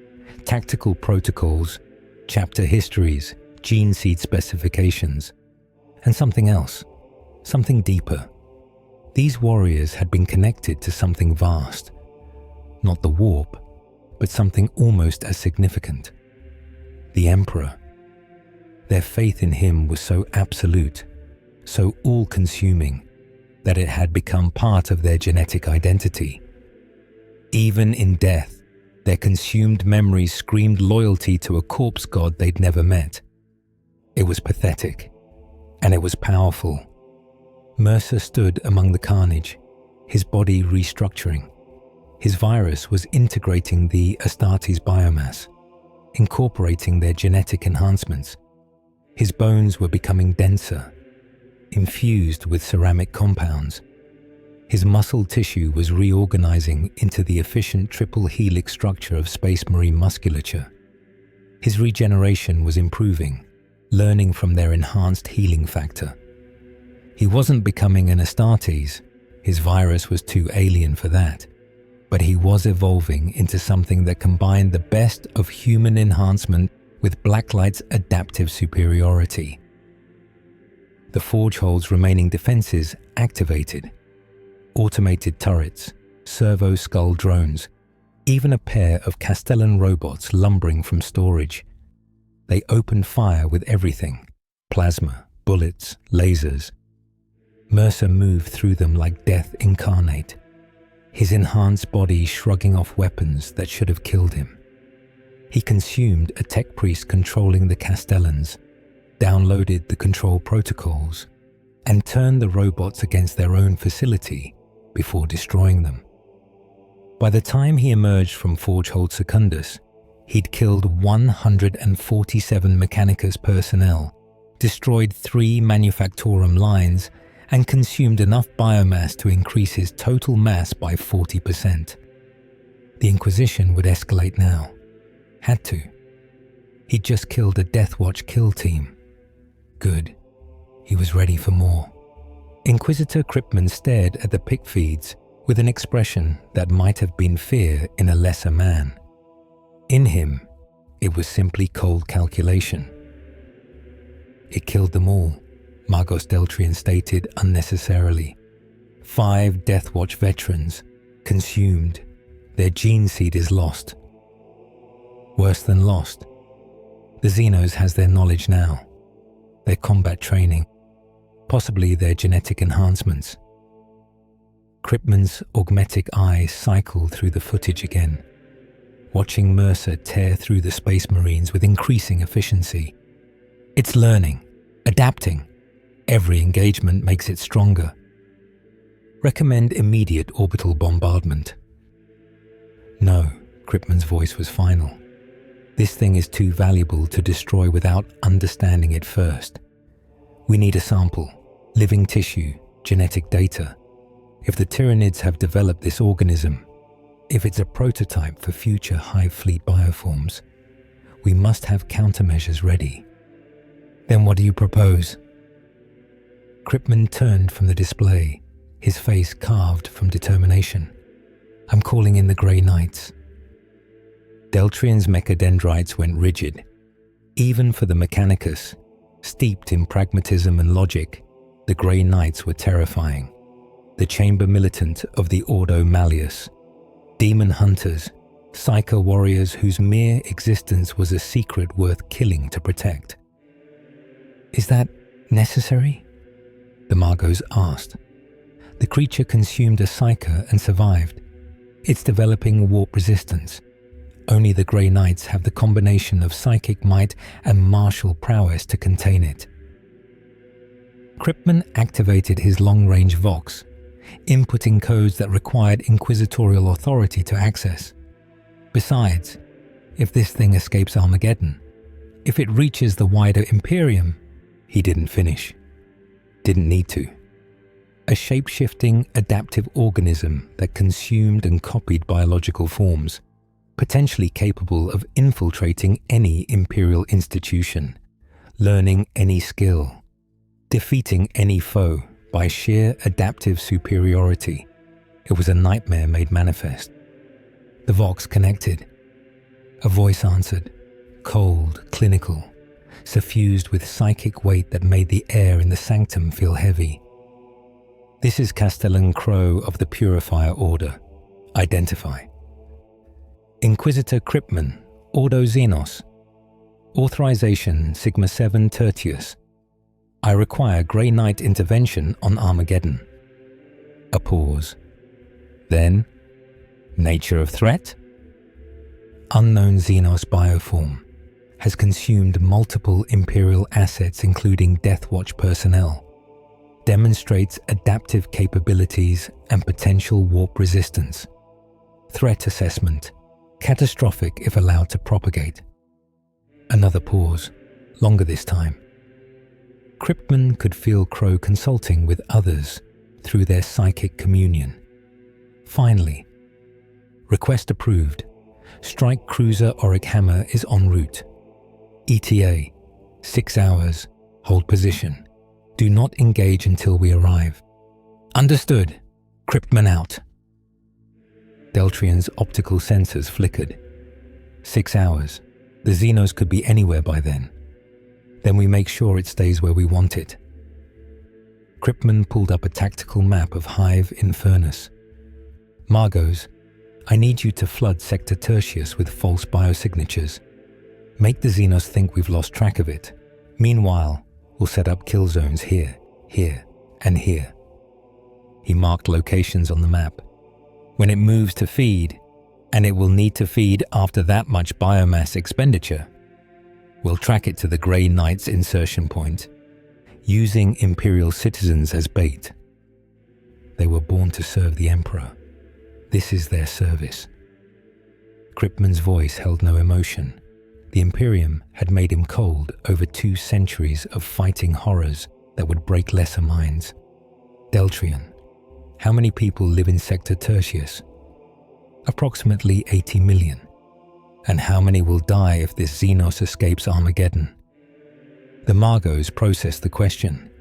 tactical protocols, chapter histories, gene seed specifications, and something else, something deeper. These warriors had been connected to something vast, not the warp, but something almost as significant. The Emperor. Their faith in him was so absolute, so all-consuming, that it had become part of their genetic identity. Even in death, their consumed memories screamed loyalty to a corpse god they'd never met. It was pathetic, and it was powerful. Mercer stood among the carnage, his body restructuring. His virus was integrating the Astartes biomass, incorporating their genetic enhancements. His bones were becoming denser, infused with ceramic compounds. His muscle tissue was reorganizing into the efficient triple helix structure of Space Marine musculature. His regeneration was improving, learning from their enhanced healing factor. He wasn't becoming an Astartes, his virus was too alien for that, but he was evolving into something that combined the best of human enhancement with Blacklight's adaptive superiority. The Forge Hole's remaining defenses activated. Automated turrets, servo skull drones, even a pair of Castellan robots lumbering from storage. They opened fire with everything: plasma, bullets, lasers. Mercer moved through them like death incarnate, his enhanced body shrugging off weapons that should have killed him. He consumed a tech priest controlling the Castellans, downloaded the control protocols, and turned the robots against their own facility before destroying them. By the time he emerged from Forgehold Secundus, he'd killed 147 Mechanicus personnel, destroyed 3 Manufactorum lines, and consumed enough biomass to increase his total mass by 40%. The Inquisition would escalate now. Had to. He'd just killed a Deathwatch kill team. Good. He was ready for more. Inquisitor Kryptman stared at the pick feeds with an expression that might have been fear in a lesser man. In him, it was simply cold calculation. It killed them all, Margos Deltrian stated unnecessarily. 5 Deathwatch veterans, consumed. Their gene seed is lost. Worse than lost. The Xenos has their knowledge now, their combat training, possibly their genetic enhancements. Kryptman's augmetic eyes cycled through the footage again, watching Mercer tear through the Space Marines with increasing efficiency. It's learning, adapting. Every engagement makes it stronger. Recommend immediate orbital bombardment. No, Kryptman's voice was final. This thing is too valuable to destroy without understanding it first. We need a sample, living tissue, genetic data. If the Tyranids have developed this organism, if it's a prototype for future Hive Fleet bioforms, we must have countermeasures ready. Then what do you propose? Kryptman turned from the display, his face carved from determination. I'm calling in the Grey Knights. Deltrian's mechadendrites went rigid. Even for the Mechanicus, steeped in pragmatism and logic, the Grey Knights were terrifying. The chamber militant of the Ordo Malleus, demon hunters, psycho warriors whose mere existence was a secret worth killing to protect. Is that necessary? The Margos asked. The creature consumed a psyker and survived. It's developing warp resistance. Only the Grey Knights have the combination of psychic might and martial prowess to contain it. Kryptman activated his long-range Vox, inputting codes that required inquisitorial authority to access. Besides, If this thing escapes Armageddon, if it reaches the wider Imperium, he didn't finish. Didn't need to. A shape-shifting, adaptive organism that consumed and copied biological forms, potentially capable of infiltrating any imperial institution, learning any skill, defeating any foe by sheer adaptive superiority. It was a nightmare made manifest. The Vox connected. A voice answered, cold, clinical, suffused with psychic weight that made the air in the sanctum feel heavy. This is Castellan Crow of the Purifier Order. Identify. Inquisitor Cryptman, Ordo Xenos. Authorization Sigma 7 Tertius. I require Grey Knight intervention on Armageddon. A pause. Then, nature of threat? Unknown Xenos bioform. Has consumed multiple Imperial assets including Deathwatch personnel. Demonstrates adaptive capabilities and potential warp resistance. Threat assessment. Catastrophic if allowed to propagate. Another pause, longer this time. Cryptman could feel Crow consulting with others through their psychic communion. Finally, request approved. Strike Cruiser Auric Hammer is en route. ETA, 6 hours, hold position. Do not engage until we arrive. Understood. Cryptman out. Deltrian's optical sensors flickered. 6 hours. The Xenos could be anywhere by then. Then we make sure it stays where we want it. Cryptman pulled up a tactical map of Hive Infernus. Margos, I need you to flood Sector Tertius with false biosignatures. Make the Xenos think we've lost track of it. Meanwhile, we'll set up kill zones here, here, and here. He marked locations on the map. When it moves to feed, and it will need to feed after that much biomass expenditure, we'll track it to the Grey Knight's insertion point, using Imperial citizens as bait. They were born to serve the Emperor. This is their service. Cryptman's voice held no emotion. The Imperium had made him cold over 2 centuries of fighting horrors that would break lesser minds. Deltrian, how many people live in Sector Tertius? Approximately 80 million. And how many will die if this Xenos escapes Armageddon? The Margos processed the question.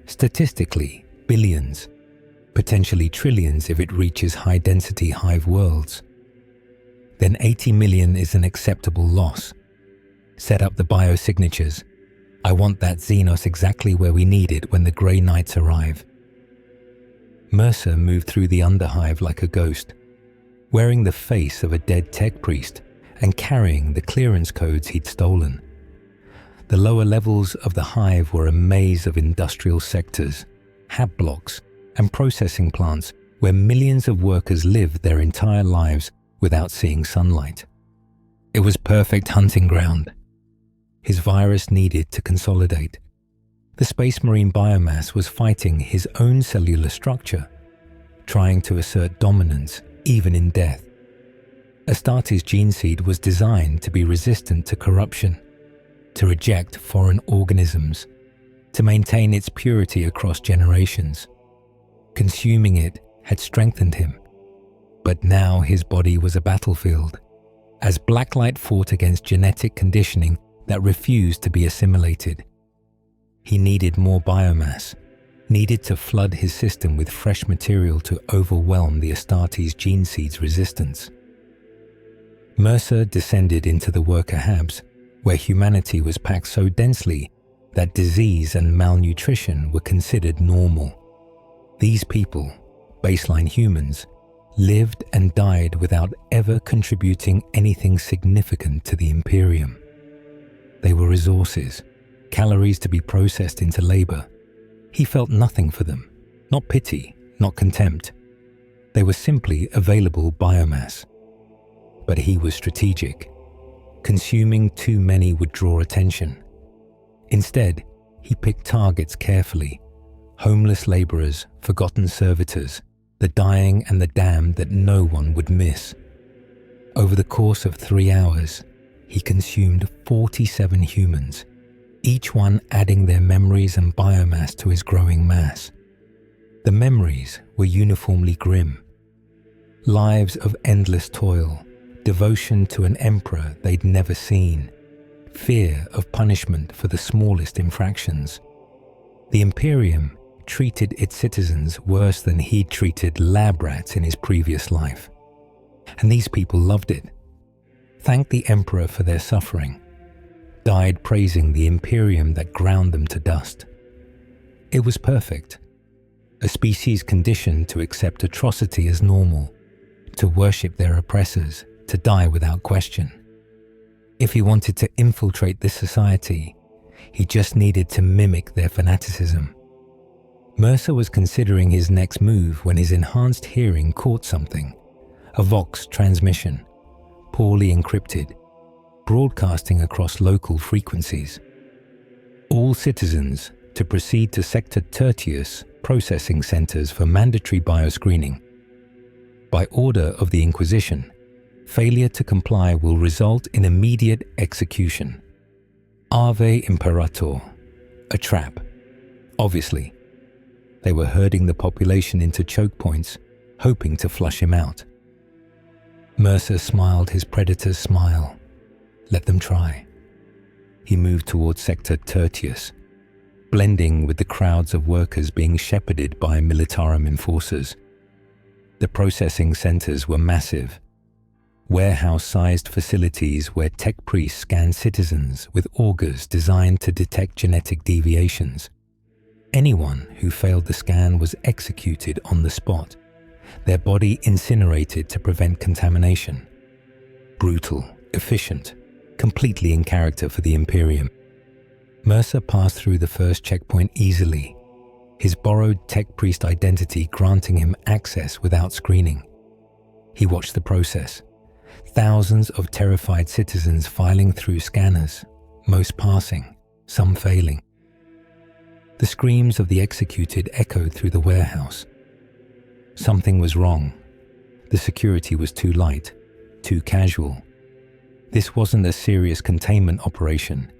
Statistically, billions, potentially trillions if it reaches high-density hive worlds. Then 80 million is an acceptable loss. Set up the biosignatures. I want that Xenos exactly where we need it when the Grey Knights arrive. Mercer moved through the underhive like a ghost, wearing the face of a dead tech priest and carrying the clearance codes he'd stolen. The lower levels of the hive were a maze of industrial sectors, hab blocks, and processing plants where millions of workers lived their entire lives without seeing sunlight. It was perfect hunting ground. His virus needed to consolidate. The Space Marine biomass was fighting his own cellular structure, trying to assert dominance even in death. Astartes' gene seed was designed to be resistant to corruption, to reject foreign organisms, to maintain its purity across generations. Consuming it had strengthened him, but now his body was a battlefield, as Blacklight fought against genetic conditioning that refused to be assimilated. He needed more biomass, needed to flood his system with fresh material to overwhelm the Astartes gene seed's resistance. Mercer descended into the worker habs, where humanity was packed so densely that disease and malnutrition were considered normal. These people, baseline humans, lived and died without ever contributing anything significant to the Imperium. They were resources, calories to be processed into labor. He felt nothing for them, not pity, not contempt. They were simply available biomass. But he was strategic. Consuming too many would draw attention. Instead, he picked targets carefully. Homeless laborers, forgotten servitors, the dying and the damned that no one would miss. Over the course of 3 hours, he consumed 47 humans, each one adding their memories and biomass to his growing mass. The memories were uniformly grim. Lives of endless toil, devotion to an emperor they'd never seen, fear of punishment for the smallest infractions. The Imperium treated its citizens worse than he'd treated lab rats in his previous life. And these people loved it, thanked the emperor for their suffering, died praising the Imperium that ground them to dust. It was perfect, a species conditioned to accept atrocity as normal, to worship their oppressors, to die without question. If he wanted to infiltrate this society, he just needed to mimic their fanaticism. Mercer was considering his next move when his enhanced hearing caught something, a Vox transmission, poorly encrypted, broadcasting across local frequencies. All citizens to proceed to Sector Tertius processing centers for mandatory bioscreening. By order of the Inquisition, failure to comply will result in immediate execution. Ave Imperator, a trap. Obviously, they were herding the population into choke points, hoping to flush him out. Mercer smiled his predator's smile. Let them try. He moved towards Sector Tertius, blending with the crowds of workers being shepherded by Militarum enforcers. The processing centers were massive, warehouse-sized facilities where tech priests scanned citizens with augers designed to detect genetic deviations. Anyone who failed the scan was executed on the spot, their body incinerated to prevent contamination. Brutal, efficient, completely in character for the Imperium. Mercer passed through the first checkpoint easily, his borrowed tech priest identity granting him access without screening. He watched the process, thousands of terrified citizens filing through scanners, most passing, some failing. The screams of the executed echoed through the warehouse. Something was wrong. The security was too light, too casual. This wasn't a serious containment operation.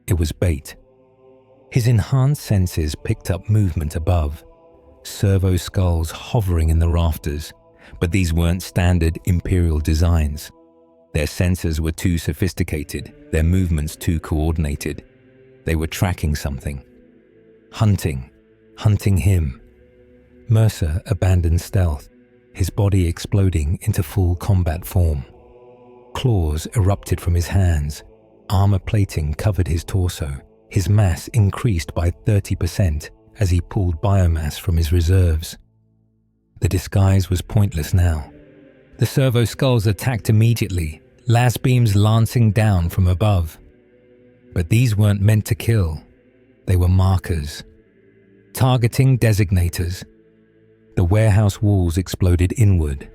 It was bait. His enhanced senses picked up movement above, servo skulls hovering in the rafters, but these weren't standard Imperial designs. Their sensors were too sophisticated, their movements too coordinated. They were tracking something. Hunting him. Mercer abandoned stealth, his body exploding into full combat form. Claws erupted from his hands, armor plating covered his torso, his mass increased by 30% as he pulled biomass from his reserves. The disguise was pointless now. The servo skulls attacked immediately, las beams lancing down from above. But these weren't meant to kill. They were markers. Targeting designators. The warehouse walls exploded inward.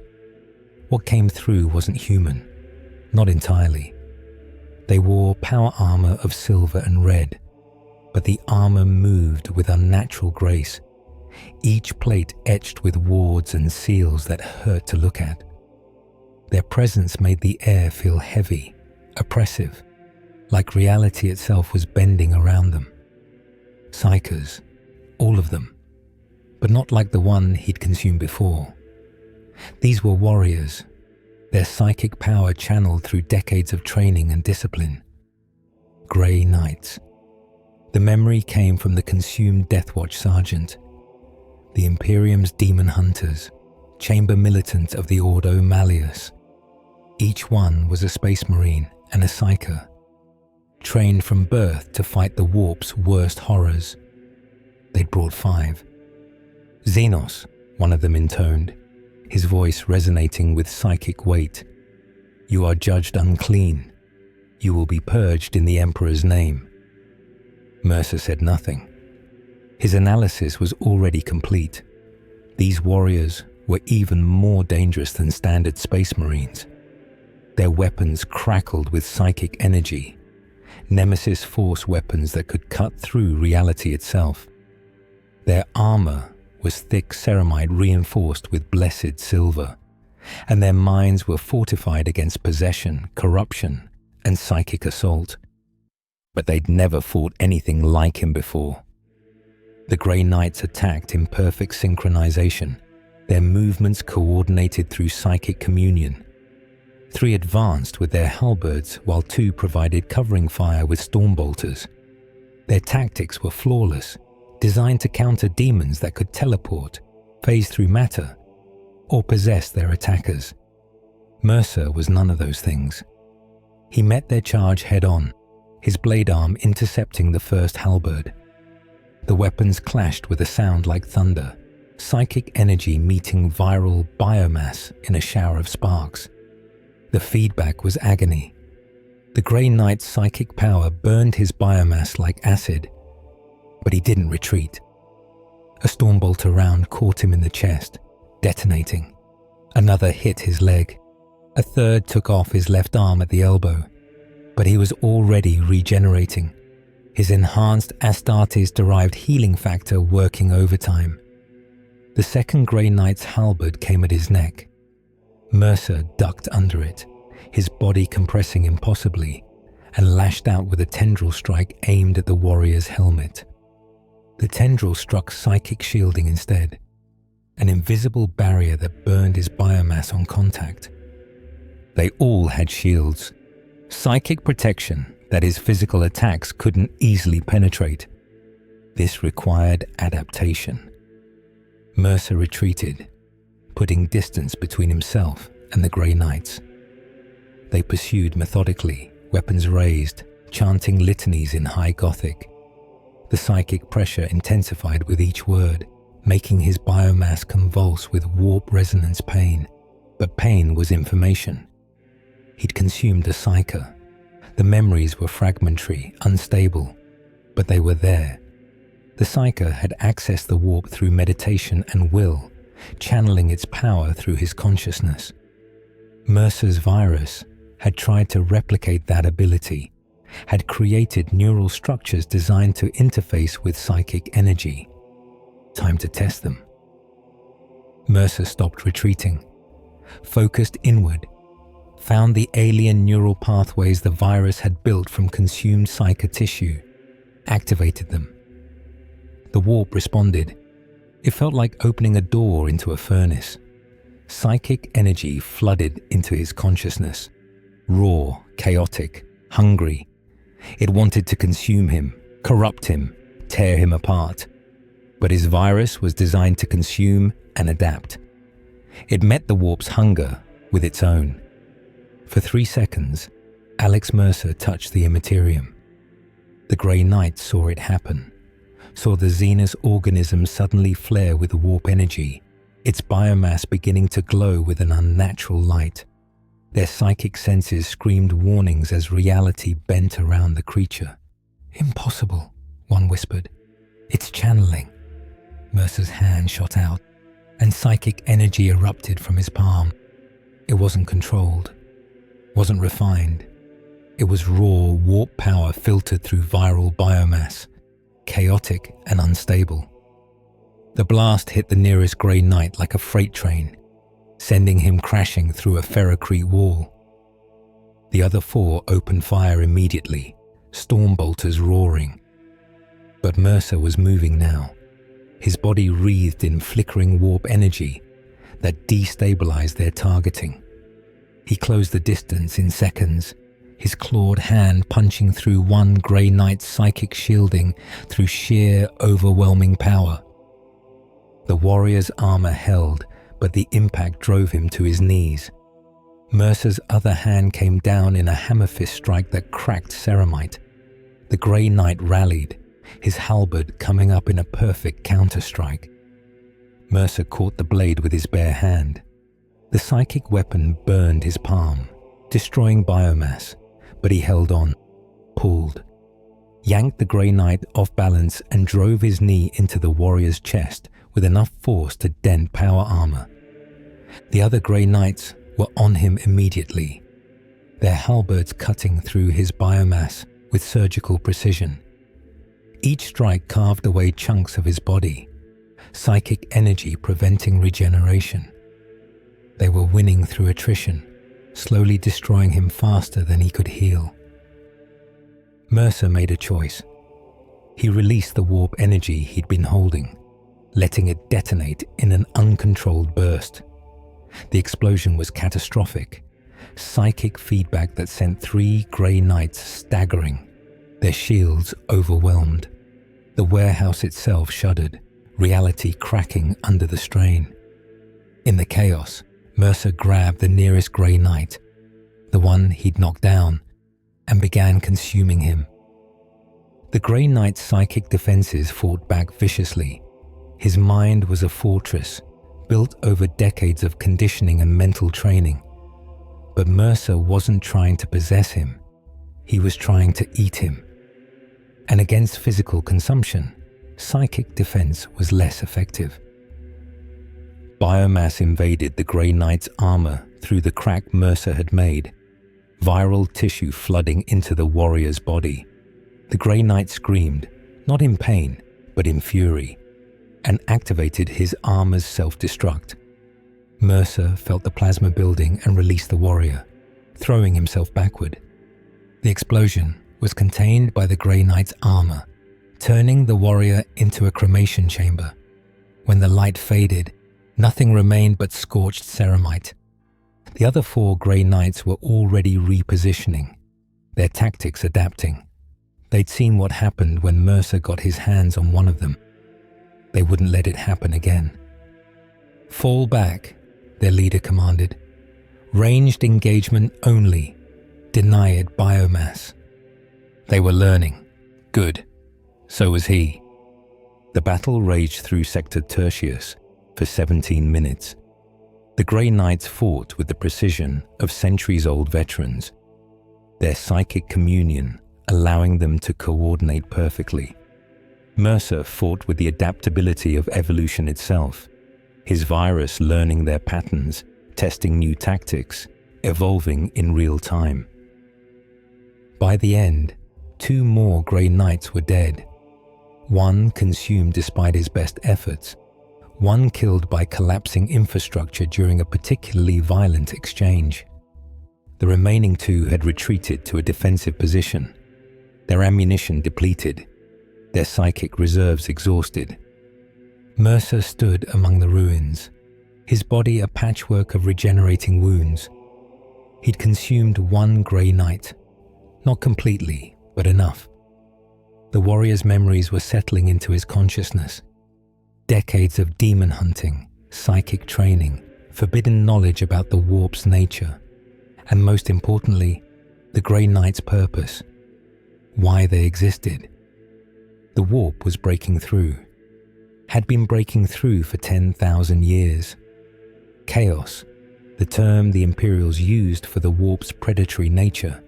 What came through wasn't human. Not entirely. They wore power armor of silver and red, but the armor moved with unnatural grace, each plate etched with wards and seals that hurt to look at. Their presence made the air feel heavy, oppressive, like reality itself was bending around them. Psychers, all of them, but not like the one he'd consumed before. These were warriors, their psychic power channeled through decades of training and discipline. Grey Knights. The memory came from the consumed Deathwatch sergeant, the Imperium's demon hunters, chamber militant of the Ordo Malleus. Each one was a space marine and a psyker, trained from birth to fight the warp's worst horrors. They'd brought 5. Xenos, one of them intoned, his voice resonating with psychic weight. You are judged unclean. You will be purged in the Emperor's name. Mercer said nothing. His analysis was already complete. These warriors were even more dangerous than standard space marines. Their weapons crackled with psychic energy, Nemesis Force weapons that could cut through reality itself. Their armor was thick ceramide reinforced with blessed silver, and their minds were fortified against possession, corruption, and psychic assault. But they'd never fought anything like him before. The Grey Knights attacked in perfect synchronization, their movements coordinated through psychic communion. 3 advanced with their halberds, while 2 provided covering fire with stormbolters. Their tactics were flawless, designed to counter demons that could teleport, phase through matter, or possess their attackers. Mercer was none of those things. He met their charge head-on, his blade arm intercepting the first halberd. The weapons clashed with a sound like thunder, psychic energy meeting viral biomass in a shower of sparks. The feedback was agony. The Grey Knight's psychic power burned his biomass like acid, but he didn't retreat. A stormbolter round caught him in the chest, detonating. Another hit his leg. A third took off his left arm at the elbow, but he was already regenerating, his enhanced Astartes-derived healing factor working overtime. The second Grey Knight's halberd came at his neck. Mercer ducked under it, his body compressing impossibly, and lashed out with a tendril strike aimed at the warrior's helmet. The tendril struck psychic shielding instead, an invisible barrier that burned his biomass on contact. They all had shields, psychic protection that his physical attacks couldn't easily penetrate. This required adaptation. Mercer retreated, putting distance between himself and the Grey Knights. They pursued methodically, weapons raised, chanting litanies in High Gothic. The psychic pressure intensified with each word, making his biomass convulse with warp resonance pain. But pain was information. He'd consumed a psyker. The memories were fragmentary, unstable, but they were there. The psyker had accessed the warp through meditation and will, channeling its power through his consciousness. Mercer's virus had tried to replicate that ability, had created neural structures designed to interface with psychic energy. Time to test them. Mercer stopped retreating, focused inward, found the alien neural pathways the virus had built from consumed psyker tissue, activated them. The warp responded. It felt like opening a door into a furnace. Psychic energy flooded into his consciousness, raw, chaotic, hungry. It wanted to consume him, corrupt him, tear him apart. But his virus was designed to consume and adapt. It met the warp's hunger with its own. For 3 seconds, Alex Mercer touched the Imperium. The Grey Knight saw it happen, saw the Xenos organism suddenly flare with warp energy, its biomass beginning to glow with an unnatural light. Their psychic senses screamed warnings as reality bent around the creature. "Impossible," one whispered. "It's channeling." Mercer's hand shot out, and psychic energy erupted from his palm. It wasn't controlled, wasn't refined. It was raw warp power filtered through viral biomass, chaotic and unstable. The blast hit the nearest Grey Knight like a freight train, sending him crashing through a ferrocrete wall. The other 4 opened fire immediately, stormbolters roaring. But Mercer was moving now, his body wreathed in flickering warp energy that destabilized their targeting. He closed the distance in seconds, his clawed hand punching through one Grey Knight's psychic shielding through sheer, overwhelming power. The warrior's armor held, but the impact drove him to his knees. Mercer's other hand came down in a hammer fist strike that cracked ceramite. The Grey Knight rallied, his halberd coming up in a perfect counterstrike. Mercer caught the blade with his bare hand. The psychic weapon burned his palm, destroying biomass, but he held on, pulled, yanked the Grey Knight off balance and drove his knee into the warrior's chest with enough force to dent power armor. The other Grey Knights were on him immediately, their halberds cutting through his biomass with surgical precision. Each strike carved away chunks of his body, psychic energy preventing regeneration. They were winning through attrition, slowly destroying him faster than he could heal. Mercer made a choice. He released the warp energy he'd been holding, letting it detonate in an uncontrolled burst. The explosion was catastrophic, psychic feedback that sent 3 Grey Knights staggering, their shields overwhelmed. The warehouse itself shuddered, reality cracking under the strain. In the chaos, Mercer grabbed the nearest Grey Knight, the one he'd knocked down, and began consuming him. The Grey Knight's psychic defenses fought back viciously. His mind was a fortress, built over decades of conditioning and mental training. But Mercer wasn't trying to possess him. He was trying to eat him. And against physical consumption, psychic defense was less effective. Biomass invaded the Grey Knight's armor through the crack Mercer had made, viral tissue flooding into the warrior's body. The Grey Knight screamed, not in pain, but in fury, and activated his armor's self-destruct. Mercer felt the plasma building and released the warrior, throwing himself backward. The explosion was contained by the Grey Knight's armor, turning the warrior into a cremation chamber. When the light faded, nothing remained but scorched ceramite. The other 4 Grey Knights were already repositioning, their tactics adapting. They'd seen what happened when Mercer got his hands on one of them. They wouldn't let it happen again. "Fall back," their leader commanded. "Ranged engagement only. Deny it biomass." They were learning. Good. So was he. The battle raged through Sector Tertius for 17 minutes. The Grey Knights fought with the precision of centuries-old veterans, their psychic communion allowing them to coordinate perfectly. Mercer fought with the adaptability of evolution itself, his virus learning their patterns, testing new tactics, evolving in real time. By the end, 2 more Grey Knights were dead. One consumed despite his best efforts, one killed by collapsing infrastructure during a particularly violent exchange. The remaining 2 had retreated to a defensive position, their ammunition depleted, their psychic reserves exhausted. Mercer stood among the ruins, his body a patchwork of regenerating wounds. He'd consumed 1 Grey Knight, not completely, but enough. The warrior's memories were settling into his consciousness. Decades of demon hunting, psychic training, forbidden knowledge about the warp's nature, and most importantly, the Grey Knight's purpose, why they existed. The warp was breaking through, had been breaking through for 10,000 years. Chaos, the term the Imperials used for the warp's predatory nature,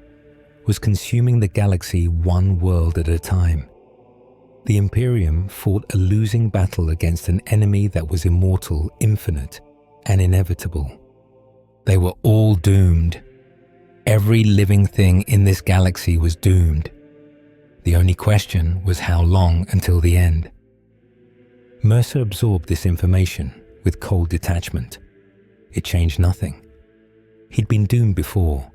was consuming the galaxy one world at a time. The Imperium fought a losing battle against an enemy that was immortal, infinite, and inevitable. They were all doomed. Every living thing in this galaxy was doomed. The only question was how long until the end. Mercer absorbed this information with cold detachment. It changed nothing. He'd been doomed before,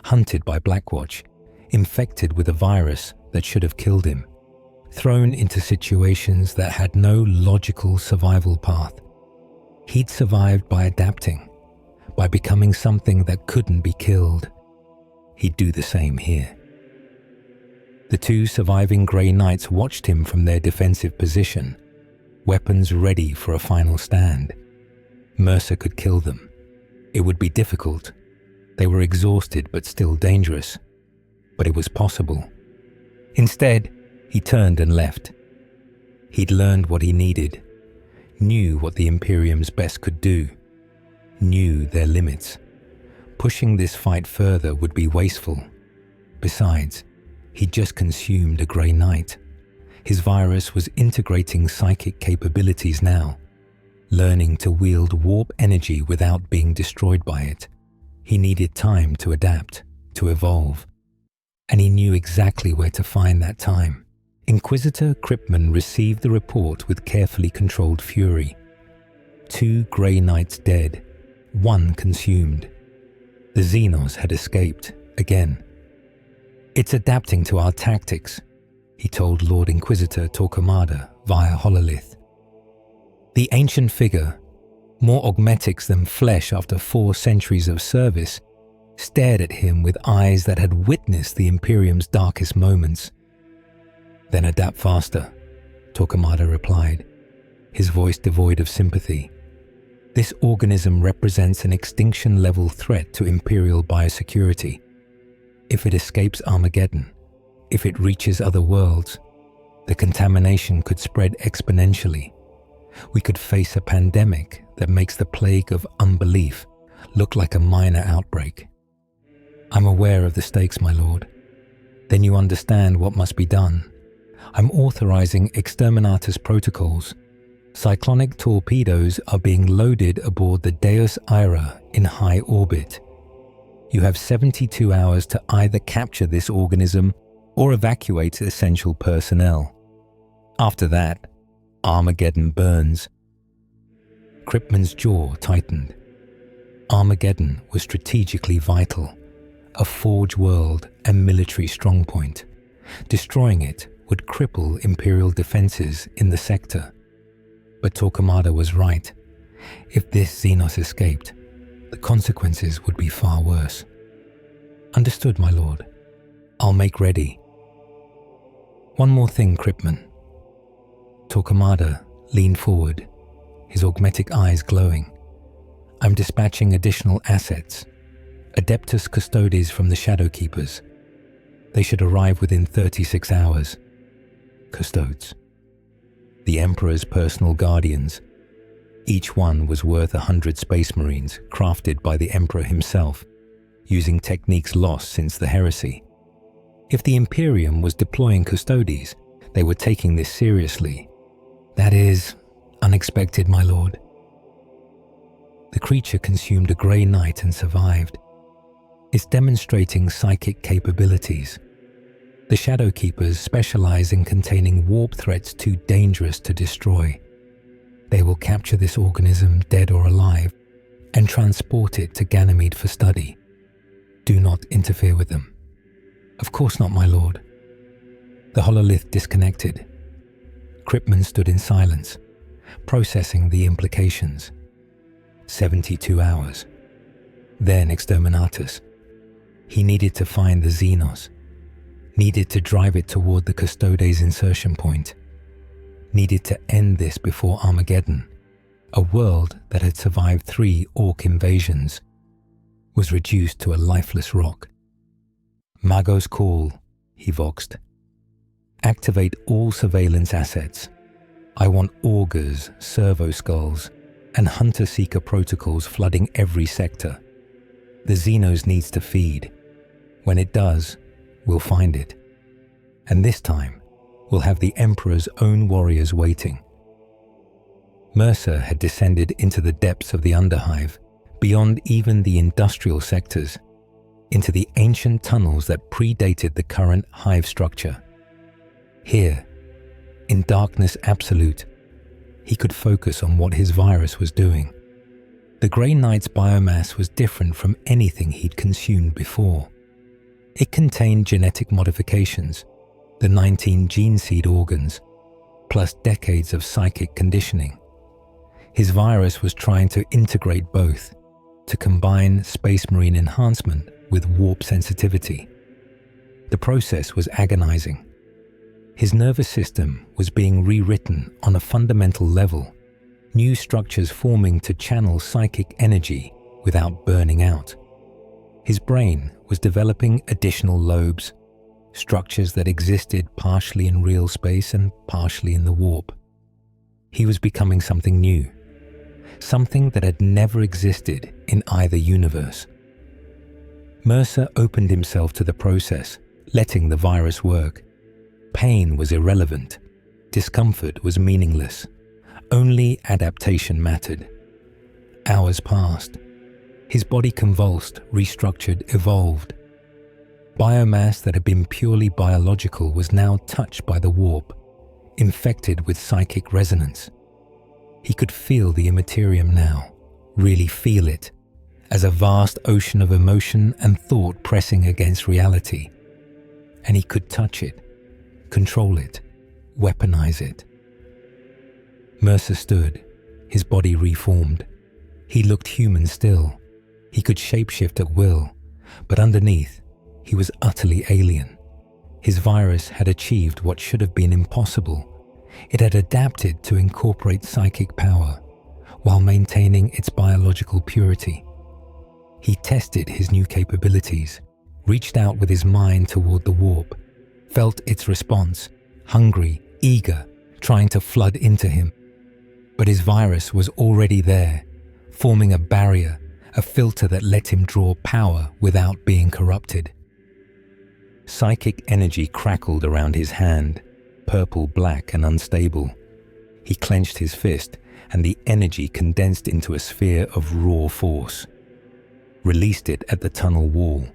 hunted by Blackwatch, infected with a virus that should have killed him, thrown into situations that had no logical survival path. He'd survived by adapting, by becoming something that couldn't be killed. He'd do the same here. The 2 surviving Grey Knights watched him from their defensive position, weapons ready for a final stand. Mercer could kill them. It would be difficult. They were exhausted but still dangerous. But it was possible. Instead, he turned and left. He'd learned what he needed, knew what the Imperium's best could do, knew their limits. Pushing this fight further would be wasteful. Besides, he'd just consumed a Grey Knight. His virus was integrating psychic capabilities now, learning to wield warp energy without being destroyed by it. He needed time to adapt, to evolve. And he knew exactly where to find that time. Inquisitor Kryptman received the report with carefully controlled fury. 2 Grey Knights dead, one consumed. The Xenos had escaped again. "It's adapting to our tactics," he told Lord Inquisitor Torquemada via hololith. The ancient figure, more augmetics than flesh after 4 centuries of service, stared at him with eyes that had witnessed the Imperium's darkest moments. "Then adapt faster," Torquemada replied, his voice devoid of sympathy. "This organism represents an extinction-level threat to Imperial biosecurity. If it escapes Armageddon, if it reaches other worlds, the contamination could spread exponentially. We could face a pandemic that makes the plague of unbelief look like a minor outbreak." "I'm aware of the stakes, my lord." "Then you understand what must be done. I'm authorizing exterminatus protocols. Cyclonic torpedoes are being loaded aboard the Deus Era in high orbit. You have 72 hours to either capture this organism or evacuate essential personnel. After that, Armageddon burns." Kripman's jaw tightened. Armageddon was strategically vital, a forge world and military strongpoint. Destroying it would cripple Imperial defenses in the sector. But Torquemada was right. If this Xenos escaped, the consequences would be far worse. "Understood, my lord. I'll make ready." "One more thing, Kripman." Torquemada leaned forward, his augmetic eyes glowing. "I'm dispatching additional assets, Adeptus Custodes from the Shadowkeepers. They should arrive within 36 hours. Custodes. The Emperor's personal guardians. Each one was worth 100 Space Marines crafted by the Emperor himself, using techniques lost since the heresy. If the Imperium was deploying Custodes, they were taking this seriously. That is unexpected, my lord." The creature consumed a grey knight and survived. It's demonstrating psychic capabilities. The Shadowkeepers specialize in containing warp threats too dangerous to destroy. They will capture this organism, dead or alive, and transport it to Ganymede for study. Do not interfere with them. "Of course not, my lord." The hololith disconnected. Kripman stood in silence, processing the implications. 72 hours. Then exterminatus. He needed to find the Xenos. Needed to drive it toward the Custodes insertion point. Needed to end this before Armageddon. A world that had survived 3 Orc invasions was reduced to a lifeless rock. "Mago's call," he voxed. "Activate all surveillance assets. I want augers, servo skulls, and hunter-seeker protocols flooding every sector. The Xenos needs to feed. When it does, we'll find it. And this time, we'll have the Emperor's own warriors waiting." Mercer had descended into the depths of the Underhive, beyond even the industrial sectors, into the ancient tunnels that predated the current hive structure. Here, in darkness absolute, he could focus on what his virus was doing. The Grey Knight's biomass was different from anything he'd consumed before. It contained genetic modifications, the 19 gene seed organs, plus decades of psychic conditioning. His virus was trying to integrate both, to combine Space Marine enhancement with warp sensitivity. The process was agonizing. His nervous system was being rewritten on a fundamental level, new structures forming to channel psychic energy without burning out. His brain was developing additional lobes, structures that existed partially in real space and partially in the warp. He was becoming something new, something that had never existed in either universe. Mercer opened himself to the process, letting the virus work. Pain was irrelevant. Discomfort was meaningless. Only adaptation mattered. Hours passed. His body convulsed, restructured, evolved. Biomass that had been purely biological was now touched by the warp, infected with psychic resonance. He could feel the Imperium now, really feel it, as a vast ocean of emotion and thought pressing against reality. And he could touch it, control it, weaponize it. Mercer stood, his body reformed. He looked human still. He could shapeshift at will, but underneath, he was utterly alien. His virus had achieved what should have been impossible. It had adapted to incorporate psychic power, while maintaining its biological purity. He tested his new capabilities, reached out with his mind toward the warp, felt its response, hungry, eager, trying to flood into him. But his virus was already there, forming a barrier, a filter that let him draw power without being corrupted. Psychic energy crackled around his hand, purple, black, and unstable. He clenched his fist, and the energy condensed into a sphere of raw force. Released it at the tunnel wall.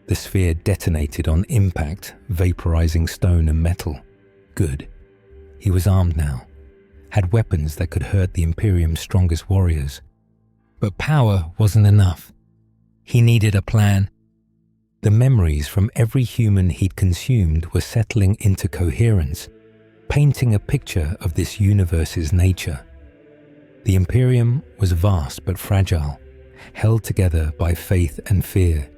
The sphere detonated on impact, vaporizing stone and metal. Good. He was armed now, had weapons that could hurt the Imperium's strongest warriors. But power wasn't enough. He needed a plan. The memories from every human he'd consumed were settling into coherence, painting a picture of this universe's nature. The Imperium was vast but fragile, held together by faith and fear.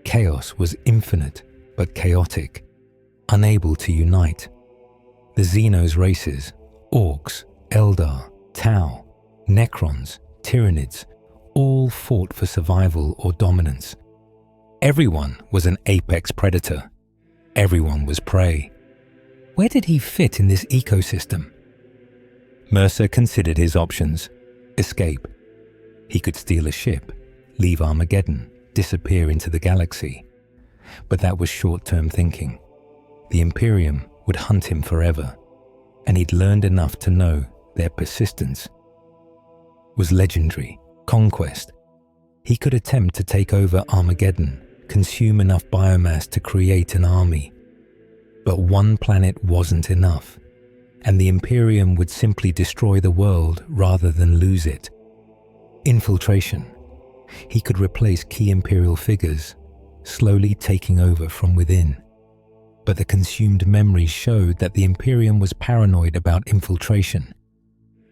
Chaos was infinite but chaotic, unable to unite. The Xenos races, Orcs, Eldar, Tau, Necrons, Tyranids, all fought for survival or dominance. Everyone was an apex predator. Everyone was prey. Where did he fit in this ecosystem? Mercer considered his options. Escape. He could steal a ship, leave Armageddon, disappear into the galaxy. But that was short-term thinking. The Imperium would hunt him forever, and he'd learned enough to know their persistence was legendary. Conquest. He could attempt to take over Armageddon, consume enough biomass to create an army. But one planet wasn't enough, and the Imperium would simply destroy the world rather than lose it. Infiltration. He could replace key Imperial figures, slowly taking over from within. But the consumed memories showed that the Imperium was paranoid about infiltration.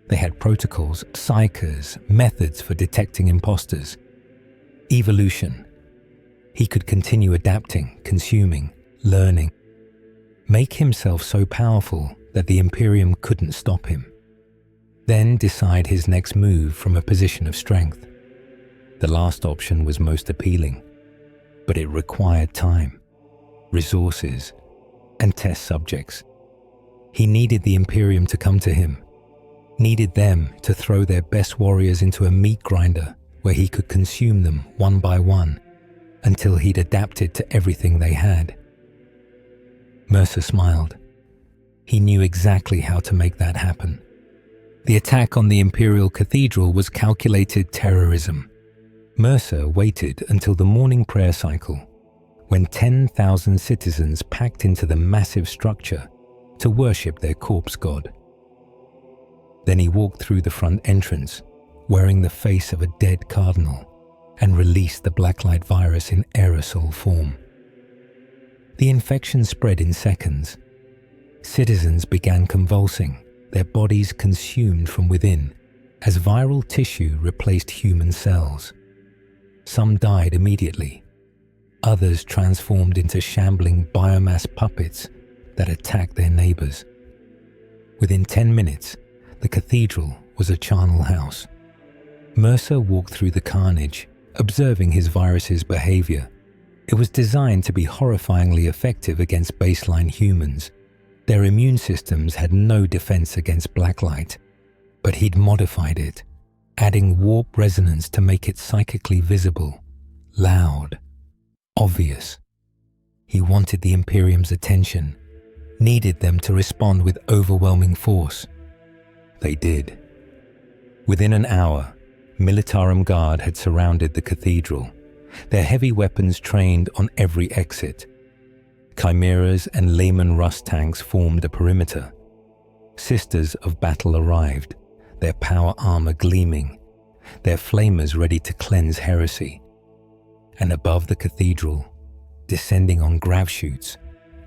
They had protocols, psychers, methods for detecting imposters. Evolution. He could continue adapting, consuming, learning. Make himself so powerful that the Imperium couldn't stop him. Then decide his next move from a position of strength. The last option was most appealing, but it required time, resources, and test subjects. He needed the Imperium to come to him, needed them to throw their best warriors into a meat grinder where he could consume them one by one until he'd adapted to everything they had. Mercer smiled. He knew exactly how to make that happen. The attack on the Imperial Cathedral was calculated terrorism. Mercer waited until the morning prayer cycle, when 10,000 citizens packed into the massive structure to worship their corpse god. Then he walked through the front entrance, wearing the face of a dead cardinal, and released the Blacklight virus in aerosol form. The infection spread in seconds. Citizens began convulsing, their bodies consumed from within, as viral tissue replaced human cells. Some died immediately. Others transformed into shambling biomass puppets that attacked their neighbors. Within 10 minutes, the cathedral was a charnel house. Mercer walked through the carnage, observing his virus's behavior. It was designed to be horrifyingly effective against baseline humans. Their immune systems had no defense against Blacklight, but he'd modified it, adding warp resonance to make it psychically visible, loud, obvious. He wanted the Imperium's attention, needed them to respond with overwhelming force. They did. Within an hour, Militarum Guard had surrounded the cathedral, their heavy weapons trained on every exit. Chimeras and Lehman Russ tanks formed a perimeter. Sisters of Battle arrived, their power armor gleaming, their flamers ready to cleanse heresy. And above the cathedral, descending on grav chutes,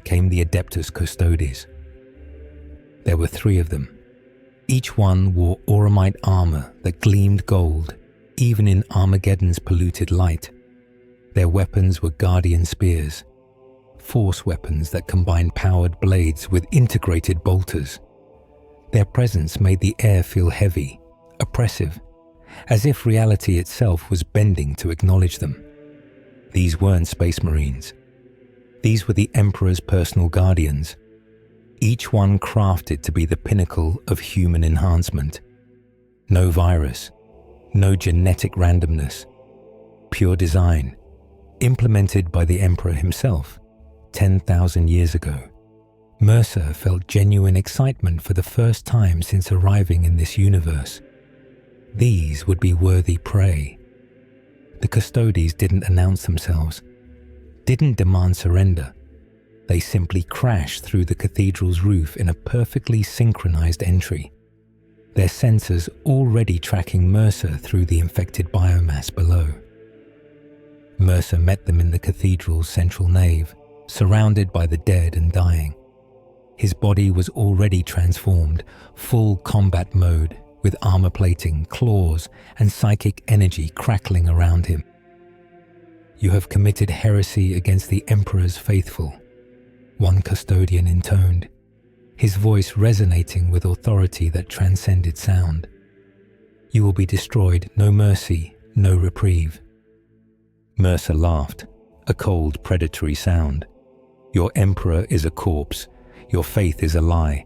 came the Adeptus Custodes. There were 3 of them. Each one wore auramite armor that gleamed gold, even in Armageddon's polluted light. Their weapons were guardian spears, force weapons that combined powered blades with integrated bolters. Their presence made the air feel heavy, oppressive, as if reality itself was bending to acknowledge them. These weren't Space Marines. These were the Emperor's personal guardians, each one crafted to be the pinnacle of human enhancement. No virus, no genetic randomness, pure design, implemented by the Emperor himself 10,000 years ago. Mercer felt genuine excitement for the first time since arriving in this universe. These would be worthy prey. The Custodes didn't announce themselves, didn't demand surrender. They simply crashed through the cathedral's roof in a perfectly synchronized entry, their sensors already tracking Mercer through the infected biomass below. Mercer met them in the cathedral's central nave, surrounded by the dead and dying. His body was already transformed, full combat mode, with armor plating, claws, and psychic energy crackling around him. "You have committed heresy against the Emperor's faithful," one custodian intoned, his voice resonating with authority that transcended sound. "You will be destroyed, no mercy, no reprieve." Mercer laughed, a cold, predatory sound. "Your Emperor is a corpse, your faith is a lie,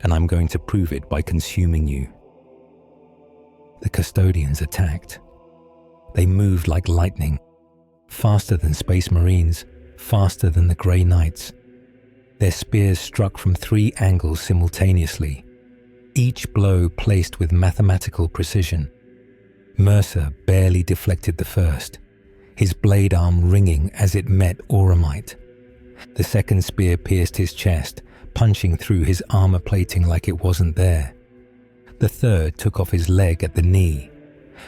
and I'm going to prove it by consuming you." The custodians attacked. They moved like lightning, faster than Space Marines, faster than the Grey Knights. Their spears struck from 3 angles simultaneously, each blow placed with mathematical precision. Mercer barely deflected the first, his blade arm ringing as it met auramite. The second spear pierced his chest, punching through his armor plating like it wasn't there. The third took off his leg at the knee.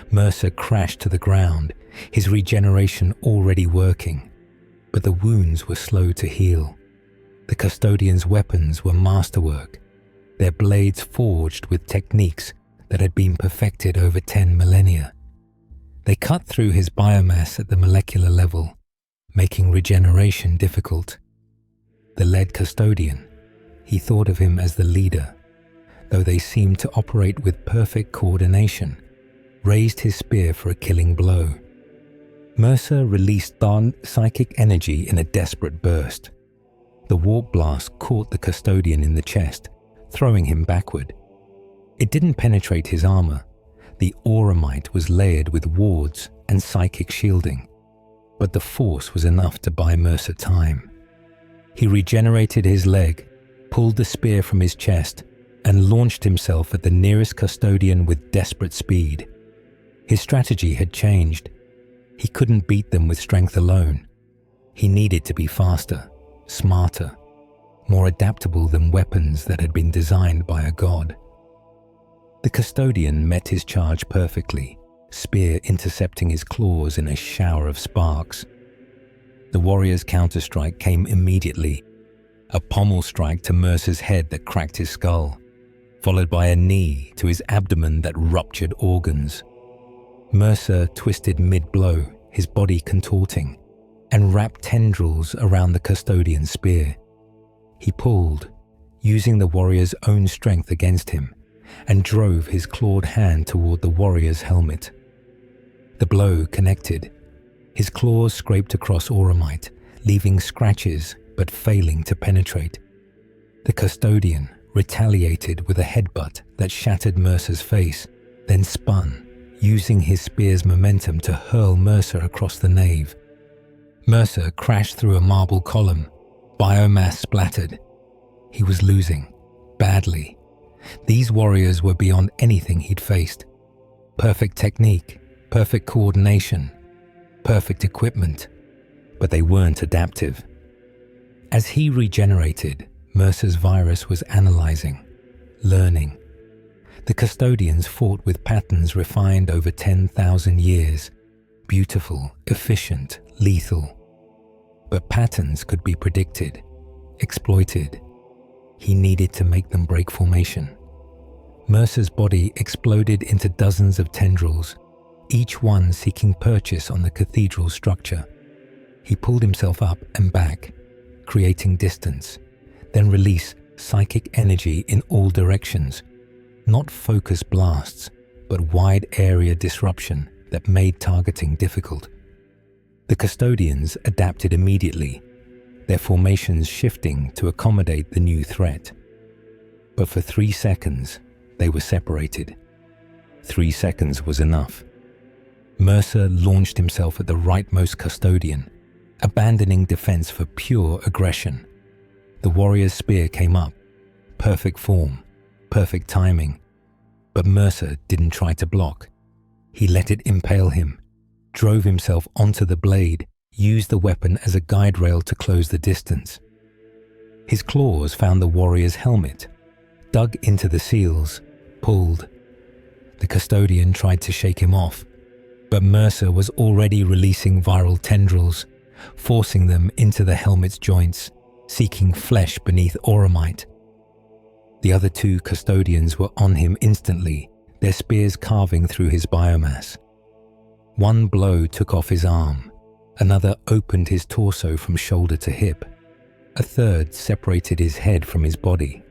Mercer crashed to the ground, his regeneration already working. But the wounds were slow to heal. The custodians' weapons were masterwork, their blades forged with techniques that had been perfected over 10 millennia. They cut through his biomass at the molecular level, making regeneration difficult. The lead custodian, he thought of him as the leader, though they seemed to operate with perfect coordination, raised his spear for a killing blow. Mercer released dark psychic energy in a desperate burst. The warp blast caught the custodian in the chest, throwing him backward. It didn't penetrate his armor. The auramite was layered with wards and psychic shielding, but the force was enough to buy Mercer time. He regenerated his leg, pulled the spear from his chest, and launched himself at the nearest custodian with desperate speed. His strategy had changed. He couldn't beat them with strength alone. He needed to be faster, smarter, more adaptable than weapons that had been designed by a god. The custodian met his charge perfectly, spear intercepting his claws in a shower of sparks. The warrior's counterstrike came immediately, a pommel strike to Mercer's head that cracked his skull, followed by a knee to his abdomen that ruptured organs. Mercer twisted mid-blow, his body contorting, and wrapped tendrils around the custodian's spear. He pulled, using the warrior's own strength against him, and drove his clawed hand toward the warrior's helmet. The blow connected. His claws scraped across auramite, leaving scratches but failing to penetrate. The custodian retaliated with a headbutt that shattered Mercer's face, then spun, using his spear's momentum to hurl Mercer across the nave. Mercer crashed through a marble column. Biomass splattered. He was losing, badly. These warriors were beyond anything he'd faced. Perfect technique, perfect coordination, perfect equipment, but they weren't adaptive. As he regenerated, Mercer's virus was analyzing, learning. The custodians fought with patterns refined over 10,000 years, beautiful, efficient, lethal. But patterns could be predicted, exploited. He needed to make them break formation. Mercer's body exploded into dozens of tendrils, each one seeking purchase on the cathedral structure. He pulled himself up and back, creating distance, then release psychic energy in all directions, not focus blasts, but wide area disruption that made targeting difficult. The custodians adapted immediately, their formations shifting to accommodate the new threat. But for 3 seconds, they were separated. 3 seconds was enough. Mercer launched himself at the rightmost custodian, abandoning defense for pure aggression. The warrior's spear came up, perfect form, perfect timing. But Mercer didn't try to block. He let it impale him, drove himself onto the blade, used the weapon as a guide rail to close the distance. His claws found the warrior's helmet, dug into the seals, pulled. The custodian tried to shake him off, but Mercer was already releasing viral tendrils, forcing them into the helmet's joints, seeking flesh beneath auramite. The other 2 custodians were on him instantly, their spears carving through his biomass. One blow took off his arm, another opened his torso from shoulder to hip, a third separated his head from his body.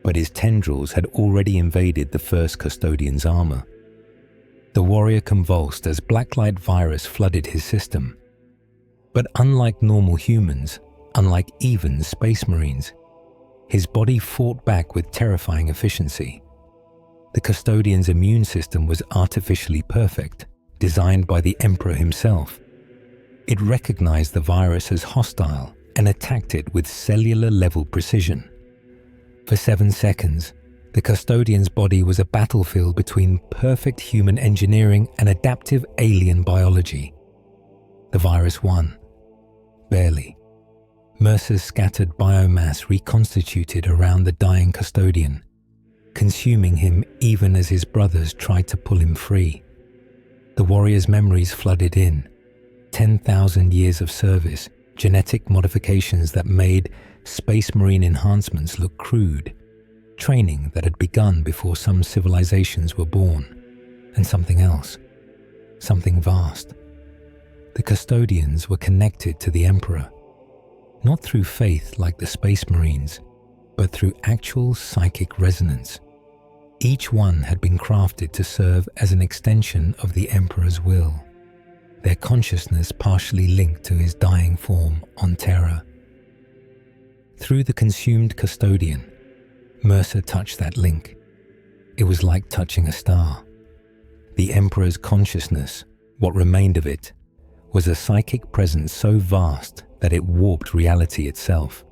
But his tendrils had already invaded the first custodian's armor. The warrior convulsed as Blacklight virus flooded his system. But unlike normal humans, unlike even Space Marines, his body fought back with terrifying efficiency. The custodian's immune system was artificially perfect, designed by the Emperor himself. It recognized the virus as hostile and attacked it with cellular-level precision. For 7 seconds, the custodian's body was a battlefield between perfect human engineering and adaptive alien biology. The virus won. Barely. Mercer's scattered biomass reconstituted around the dying custodian, consuming him even as his brothers tried to pull him free. The warrior's memories flooded in. 10,000 years of service, genetic modifications that made Space Marine enhancements look crude, training that had begun before some civilizations were born, and something else, something vast. The custodians were connected to the Emperor, not through faith like the Space Marines, but through actual psychic resonance. Each one had been crafted to serve as an extension of the Emperor's will, their consciousness partially linked to his dying form on Terra. Through the consumed custodian, Mercer touched that link. It was like touching a star. The Emperor's consciousness, what remained of it, was a psychic presence so vast that it warped reality itself.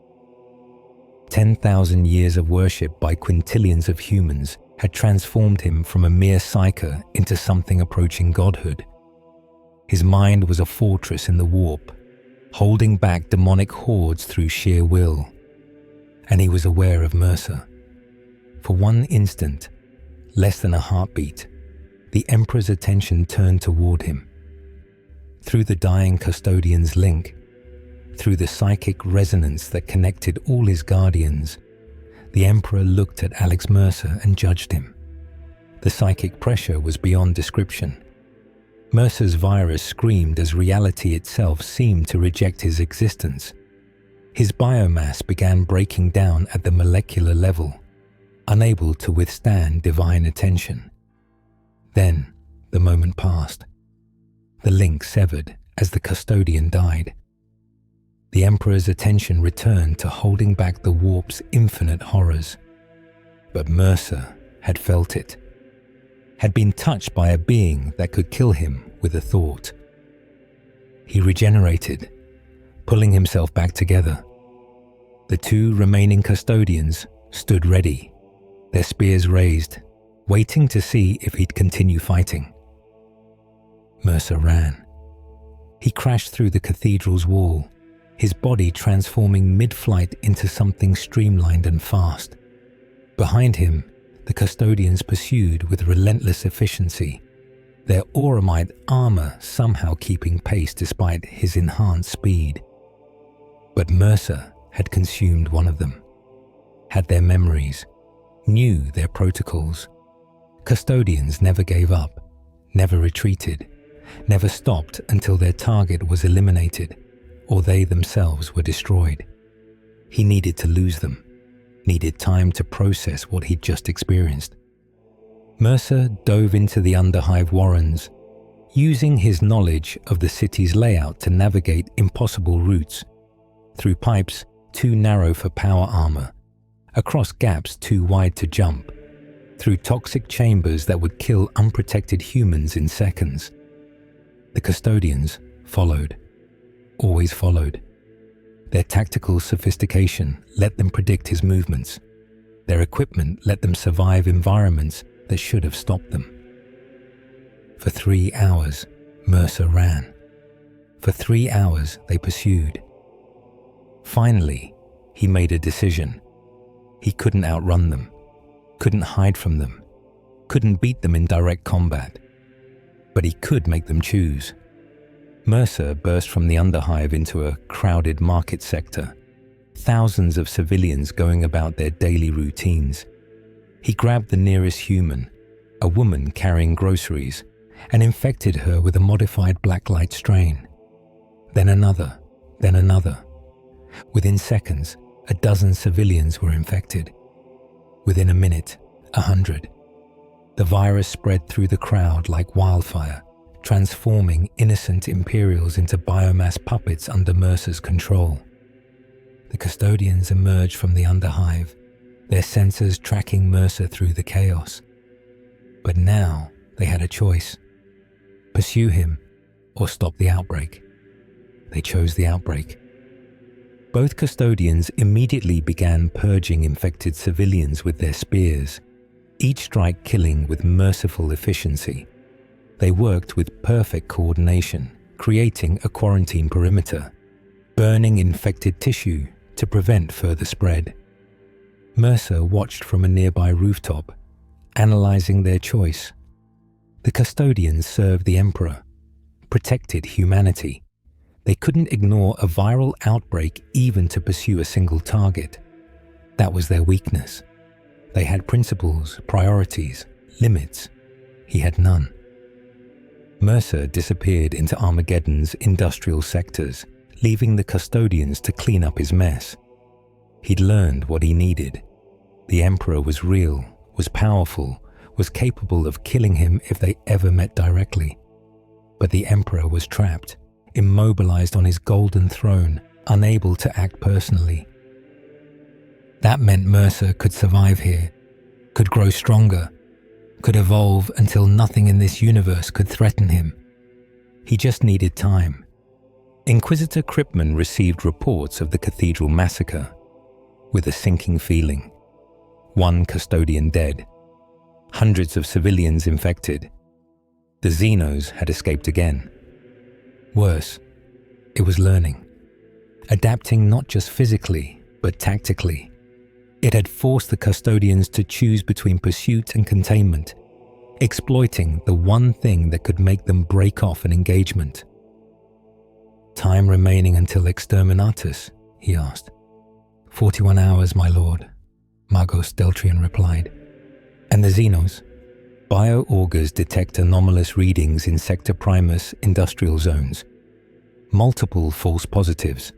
10,000 years of worship by quintillions of humans had transformed him from a mere psyker into something approaching godhood. His mind was a fortress in the warp, holding back demonic hordes through sheer will. And he was aware of Mercer. For one instant, less than a heartbeat, the Emperor's attention turned toward him. Through the dying custodian's link, through the psychic resonance that connected all his guardians, the Emperor looked at Alex Mercer and judged him. The psychic pressure was beyond description. Mercer's virus screamed as reality itself seemed to reject his existence. His biomass began breaking down at the molecular level, unable to withstand divine attention. Then, the moment passed. The link severed as the custodian died. The Emperor's attention returned to holding back the warp's infinite horrors. But Mercer had felt it, had been touched by a being that could kill him with a thought. He regenerated, pulling himself back together. The 2 remaining custodians stood ready, their spears raised, waiting to see if he'd continue fighting. Mercer ran. He crashed through the cathedral's wall, his body transforming mid-flight into something streamlined and fast. Behind him, The custodians pursued with relentless efficiency, their auramite armor somehow keeping pace despite his enhanced speed. But Mercer had consumed one of them, had their memories, knew their protocols. Custodians never gave up, never retreated, never stopped until their target was eliminated or they themselves were destroyed. He needed to lose them, needed time to process what he'd just experienced. Mercer dove into the underhive warrens, using his knowledge of the city's layout to navigate impossible routes, through pipes too narrow for power armor, across gaps too wide to jump, through toxic chambers that would kill unprotected humans in seconds. The custodians followed, always followed. Their tactical sophistication let them predict his movements. Their equipment let them survive environments that should have stopped them. For 3 hours, Mercer ran. For 3 hours, they pursued. Finally, he made a decision. He couldn't outrun them, couldn't hide from them, couldn't beat them in direct combat. But he could make them choose. Mercer burst from the underhive into a crowded market sector, thousands of civilians going about their daily routines. He grabbed the nearest human, a woman carrying groceries, and infected her with a modified Blacklight strain. Then another, then another. Within seconds, a dozen civilians were infected. Within a minute, 100. The virus spread through the crowd like wildfire, transforming innocent Imperials into biomass puppets under Mercer's control. The custodians emerged from the underhive, their sensors tracking Mercer through the chaos. But now they had a choice: pursue him or stop the outbreak. They chose the outbreak. Both custodians immediately began purging infected civilians with their spears, each strike killing with merciful efficiency. They worked with perfect coordination, creating a quarantine perimeter, burning infected tissue to prevent further spread. Mercer watched from a nearby rooftop, analyzing their choice. The custodians served the Emperor, protected humanity. They couldn't ignore a viral outbreak even to pursue a single target. That was their weakness. They had principles, priorities, limits. He had none. Mercer disappeared into Armageddon's industrial sectors, leaving the custodians to clean up his mess. He'd learned what he needed. The Emperor was real, was powerful, was capable of killing him if they ever met directly. But the Emperor was trapped, immobilized on his golden throne, unable to act personally. That meant Mercer could survive here, could grow stronger, could evolve until nothing in this universe could threaten him. He just needed time. Inquisitor Kryptman received reports of the Cathedral massacre with a sinking feeling. 1 custodian dead, hundreds of civilians infected. The Xenos had escaped again. Worse, it was learning, adapting not just physically, but tactically. It had forced the custodians to choose between pursuit and containment, exploiting the one thing that could make them break off an engagement. "Time remaining until Exterminatus?" he asked. 41 hours, my lord, Magos Deltrian replied. "And the Xenos?" Bio-augurs detect anomalous readings in Sector Primus industrial zones. Multiple false positives.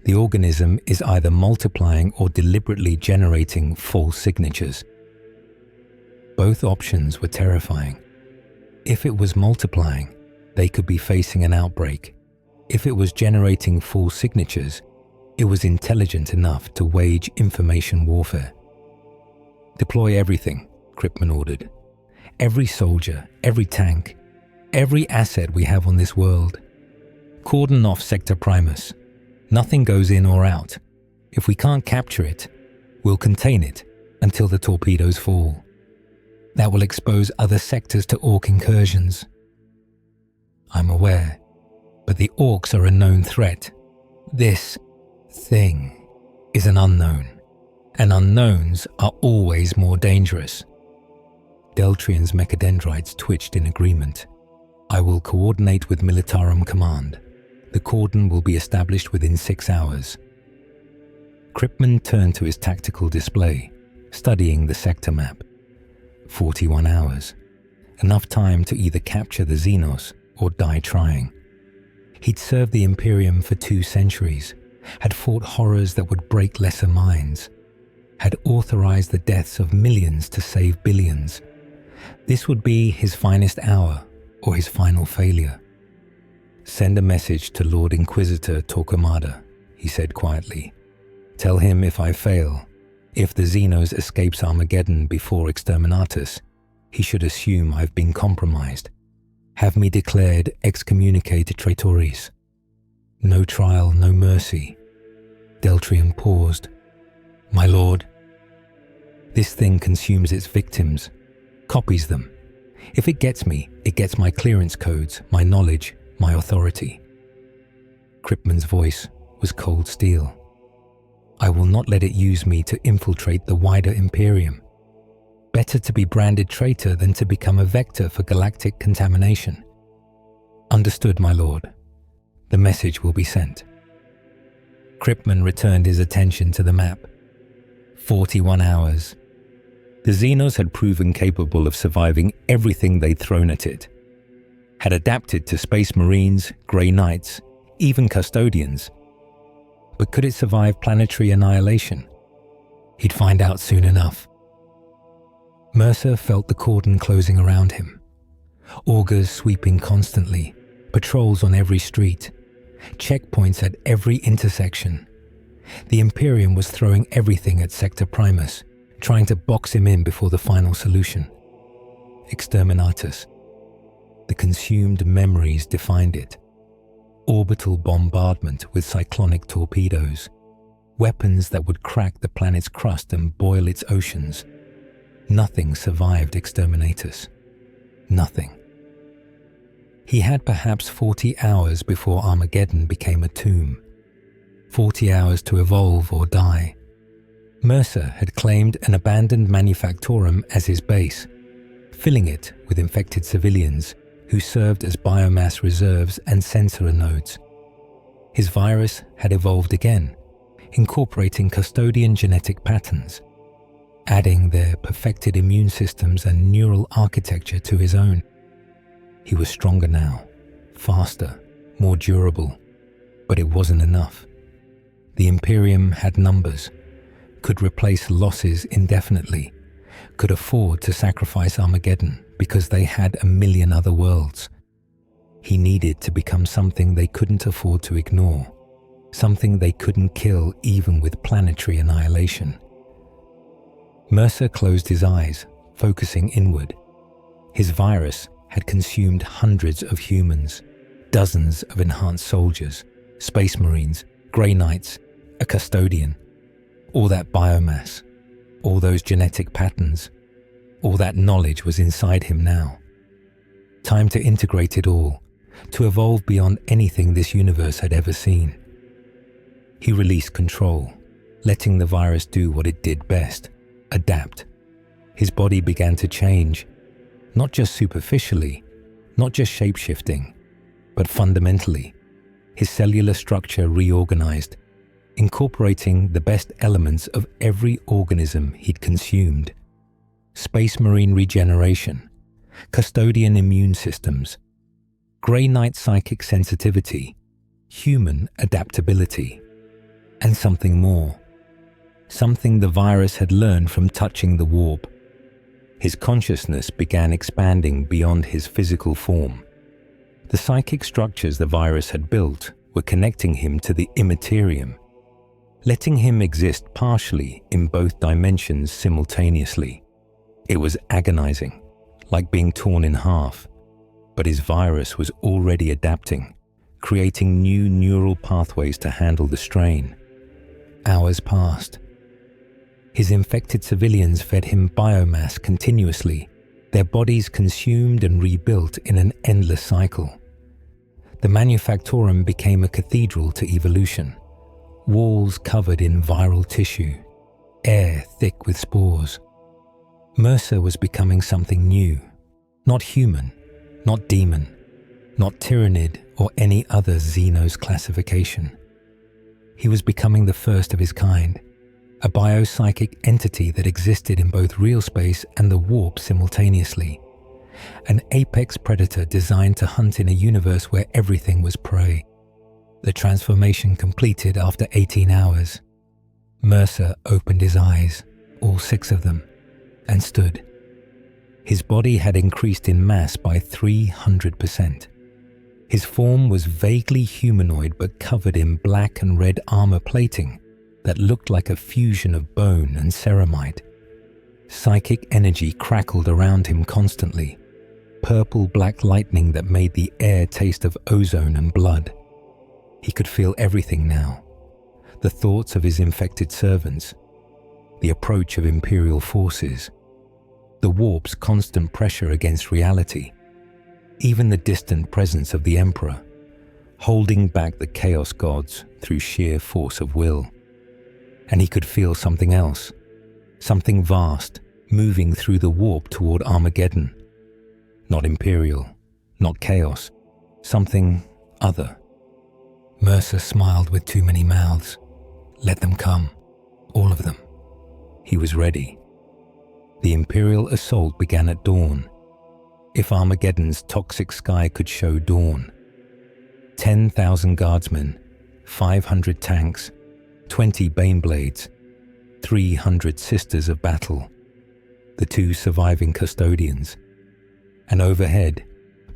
The organism is either multiplying or deliberately generating false signatures. Both options were terrifying. If it was multiplying, they could be facing an outbreak. If it was generating false signatures, it was intelligent enough to wage information warfare. "Deploy everything," Kryptman ordered. "Every soldier, every tank, every asset we have on this world. Cordon off Sector Primus. Nothing goes in or out. If we can't capture it, we'll contain it until the torpedoes fall. That will expose other sectors to Orc incursions." "I'm aware, but the Orcs are a known threat. This thing is an unknown, and unknowns are always more dangerous," Deltrian's mechadendrites twitched in agreement. I will coordinate with Militarum Command. The cordon will be established within 6 hours. Kripman turned to his tactical display, studying the sector map. 41 hours. Enough time to either capture the Xenos or die trying. He'd served the Imperium for 2 centuries, had fought horrors that would break lesser minds, had authorized the deaths of millions to save billions. This would be his finest hour or his final failure. Send a message to Lord Inquisitor Torquemada, he said quietly. Tell him if I fail, if the Xenos escapes Armageddon before Exterminatus, he should assume I've been compromised. Have me declared excommunicate traitoris. No trial, no mercy. Deltrian paused. My lord. This thing consumes its victims, copies them. If it gets me, it gets my clearance codes, my knowledge, my authority. Kripman's voice was cold steel. I will not let it use me to infiltrate the wider Imperium. Better to be branded traitor than to become a vector for galactic contamination. Understood, my lord. The message will be sent. Kripman returned his attention to the map. 41 hours. The Xenos had proven capable of surviving everything they'd thrown at it. Had adapted to Space Marines, Grey Knights, even Custodians. But could it survive planetary annihilation? He'd find out soon enough. Mercer felt the cordon closing around him. Augurs sweeping constantly, patrols on every street, checkpoints at every intersection. The Imperium was throwing everything at Sector Primus, trying to box him in before the final solution. Exterminatus. The consumed memories defined it. Orbital bombardment with cyclonic torpedoes. Weapons that would crack the planet's crust and boil its oceans. Nothing survived Exterminatus. Nothing. He had perhaps 40 hours before Armageddon became a tomb. 40 hours to evolve or die. Mercer had claimed an abandoned manufactorum as his base, filling it with infected civilians who served as biomass reserves and sensor nodes. His virus had evolved again, incorporating custodian genetic patterns, adding their perfected immune systems and neural architecture to his own. He was stronger now, faster, more durable, but it wasn't enough. The Imperium had numbers, could replace losses indefinitely, could afford to sacrifice Armageddon because they had a million other worlds. He needed to become something they couldn't afford to ignore, something they couldn't kill even with planetary annihilation. Mercer closed his eyes, focusing inward. His virus had consumed hundreds of humans, dozens of enhanced soldiers, space marines, Grey Knights, a custodian. All that biomass, all those genetic patterns, all that knowledge was inside him now. Time to integrate it all, to evolve beyond anything this universe had ever seen. He released control, letting the virus do what it did best, adapt. His body began to change, not just superficially, not just shape-shifting, but fundamentally. His cellular structure reorganized, incorporating the best elements of every organism he'd consumed. Space Marine regeneration, custodian immune systems, Grey Knight psychic sensitivity, human adaptability, and something more. Something the virus had learned from touching the warp. His consciousness began expanding beyond his physical form. The psychic structures the virus had built were connecting him to the immaterium, letting him exist partially in both dimensions simultaneously. It was agonizing, like being torn in half, but his virus was already adapting, creating new neural pathways to handle the strain. Hours passed. His infected civilians fed him biomass continuously, their bodies consumed and rebuilt in an endless cycle. The manufactorum became a cathedral to evolution, walls covered in viral tissue, air thick with spores. Mercer was becoming something new, not human, not demon, not tyrannid or any other Xenos classification. He was becoming the first of his kind, a biopsychic entity that existed in both real space and the warp simultaneously, an apex predator designed to hunt in a universe where everything was prey. The transformation completed after 18 hours. Mercer opened his eyes, all 6 of them, and stood. His body had increased in mass by 300%. His form was vaguely humanoid but covered in black and red armor plating that looked like a fusion of bone and ceramide. Psychic energy crackled around him constantly, purple black lightning that made the air taste of ozone and blood. He could feel everything now. The thoughts of his infected servants, the approach of Imperial forces, the warp's constant pressure against reality, even the distant presence of the Emperor, holding back the Chaos Gods through sheer force of will. And he could feel something else, something vast, moving through the warp toward Armageddon. Not Imperial, not Chaos, something other. Mercer smiled with too many mouths. Let them come, all of them. He was ready. The Imperial assault began at dawn. If Armageddon's toxic sky could show dawn. 10,000 guardsmen, 500 tanks, 20 Baneblades, 300 Sisters of Battle, the 2 surviving custodians, and overhead,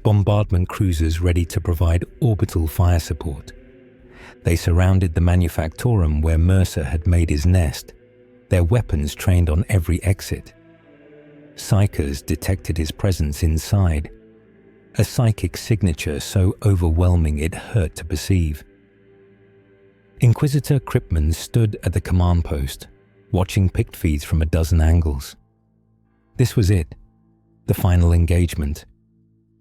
bombardment cruisers ready to provide orbital fire support. They surrounded the manufactorum where Mercer had made his nest, their weapons trained on every exit. Psychers detected his presence inside, a psychic signature so overwhelming it hurt to perceive. Inquisitor Kripman stood at the command post, watching pict feeds from a dozen angles. This was it, the final engagement.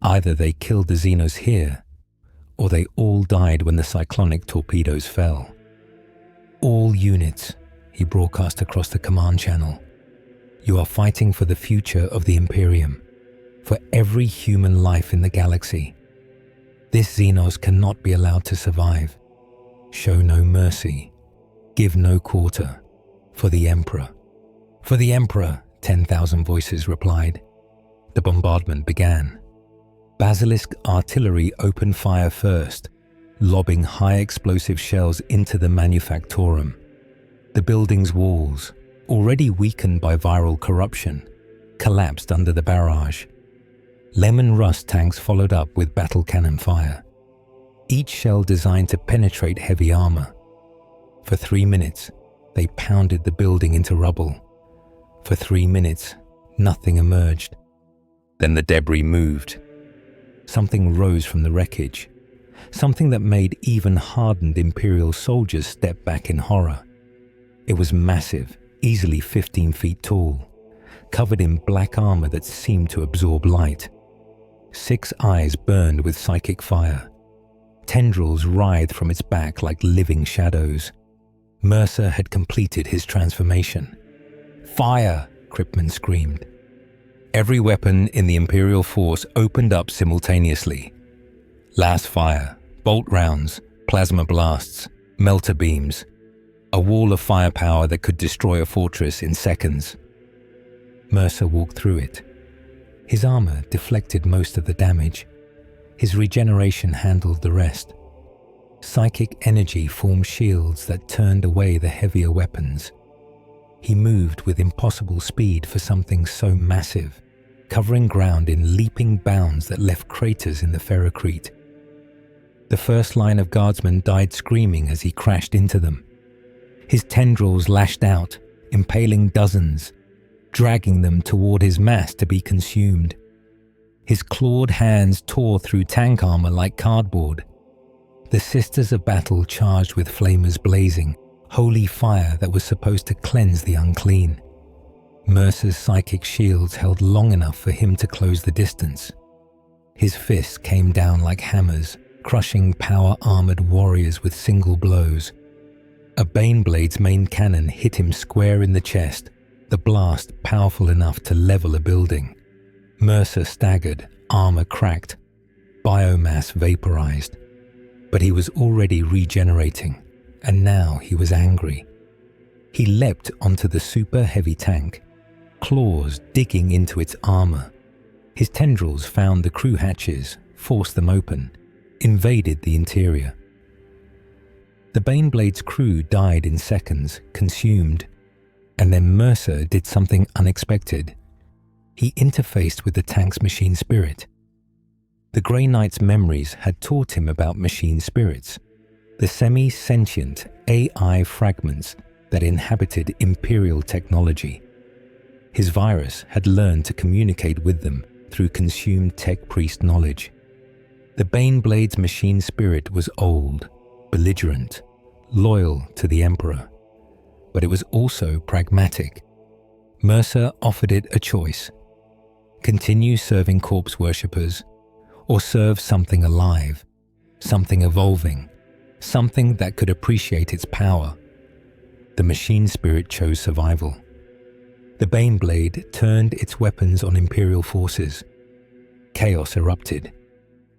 Either they killed the Xenos here, or they all died when the cyclonic torpedoes fell. All units, he broadcast across the command channel. You are fighting for the future of the Imperium, for every human life in the galaxy. This Xenos cannot be allowed to survive. Show no mercy. Give no quarter. For the Emperor. For the Emperor, 10,000 voices replied. The bombardment began. Basilisk artillery opened fire first, lobbing high explosive shells into the manufactorum. The building's walls, already weakened by viral corruption, collapsed under the barrage. Lemon Rust tanks followed up with battle cannon fire, each shell designed to penetrate heavy armor. For 3 minutes, they pounded the building into rubble. For 3 minutes, nothing emerged. Then the debris moved. Something rose from the wreckage, something that made even hardened Imperial soldiers step back in horror. It was massive, easily 15 feet tall, covered in black armor that seemed to absorb light. 6 eyes burned with psychic fire. Tendrils writhed from its back like living shadows. Mercer had completed his transformation. "Fire!" Kripman screamed. Every weapon in the Imperial force opened up simultaneously. Last fire, bolt rounds, plasma blasts, melter beams, a wall of firepower that could destroy a fortress in seconds. Mercer walked through it. His armor deflected most of the damage. His regeneration handled the rest. Psychic energy formed shields that turned away the heavier weapons. He moved with impossible speed for something so massive, covering ground in leaping bounds that left craters in the ferrocrete. The first line of guardsmen died screaming as he crashed into them. His tendrils lashed out, impaling dozens, dragging them toward his mass to be consumed. His clawed hands tore through tank armor like cardboard. The Sisters of Battle charged with flamers blazing, holy fire that was supposed to cleanse the unclean. Mercer's psychic shields held long enough for him to close the distance. His fists came down like hammers, crushing power-armored warriors with single blows. A Baneblade's main cannon hit him square in the chest, the blast powerful enough to level a building. Mercer staggered, armor cracked, biomass vaporized. But he was already regenerating, and now he was angry. He leapt onto the super heavy tank, claws digging into its armor. His tendrils found the crew hatches, forced them open, invaded the interior. The Baneblade's crew died in seconds, consumed, and then Mercer did something unexpected. He interfaced with the tank's machine spirit. The Grey Knight's memories had taught him about machine spirits, the semi-sentient AI fragments that inhabited Imperial technology. His virus had learned to communicate with them through consumed tech priest knowledge. The Baneblade's machine spirit was old, belligerent, loyal to the Emperor, but it was also pragmatic. Mercer offered it a choice: continue serving corpse worshippers, or serve something alive, something evolving, something that could appreciate its power. The machine spirit chose survival. The Baneblade turned its weapons on Imperial forces. Chaos erupted.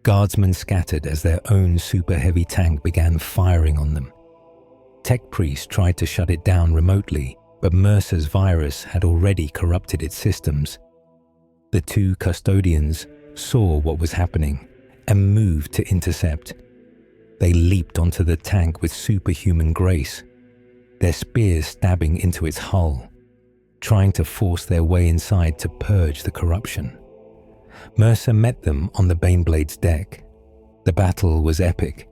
Guardsmen scattered as their own super-heavy tank began firing on them. Tech priests tried to shut it down remotely, but Mercer's virus had already corrupted its systems. The two custodians saw what was happening and moved to intercept. They leaped onto the tank with superhuman grace, their spears stabbing into its hull, trying to force their way inside to purge the corruption. Mercer met them on the Baneblade's deck. The battle was epic.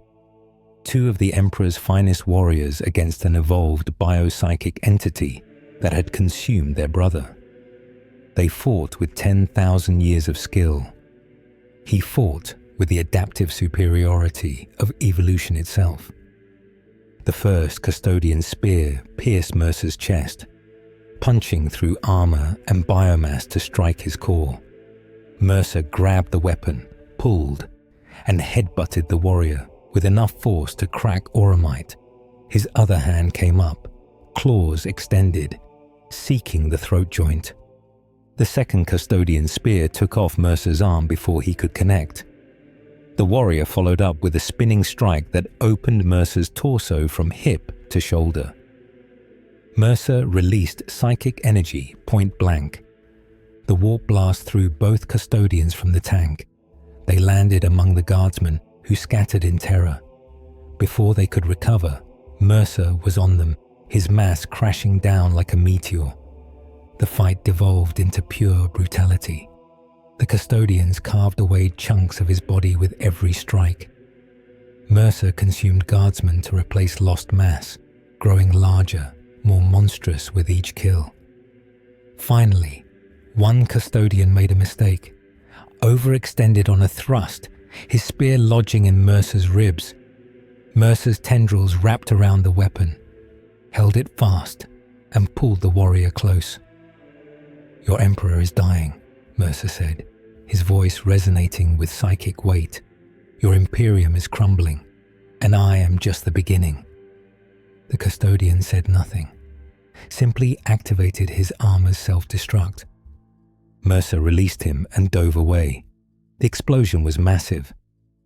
Two of the Emperor's finest warriors against an evolved biopsychic entity that had consumed their brother. They fought with 10,000 years of skill. He fought with the adaptive superiority of evolution itself. The first custodian's spear pierced Mercer's chest, punching through armor and biomass to strike his core. Mercer grabbed the weapon, pulled, and headbutted the warrior with enough force to crack auramite. His other hand came up, claws extended, seeking the throat joint. The second custodian's spear took off Mercer's arm before he could connect. The warrior followed up with a spinning strike that opened Mercer's torso from hip to shoulder. Mercer released psychic energy point blank. The warp blast threw both custodians from the tank. They landed among the guardsmen, who scattered in terror. Before they could recover, Mercer was on them, his mass crashing down like a meteor. The fight devolved into pure brutality. The custodians carved away chunks of his body with every strike. Mercer consumed guardsmen to replace lost mass, growing larger, more monstrous with each kill. Finally, one custodian made a mistake, overextended on a thrust, his spear lodging in Mercer's ribs. Mercer's tendrils wrapped around the weapon, held it fast, and pulled the warrior close. "Your Emperor is dying," Mercer said, his voice resonating with psychic weight. "Your Imperium is crumbling, and I am just the beginning." The custodian said nothing, simply activated his armor's self-destruct. Mercer released him and dove away. The explosion was massive,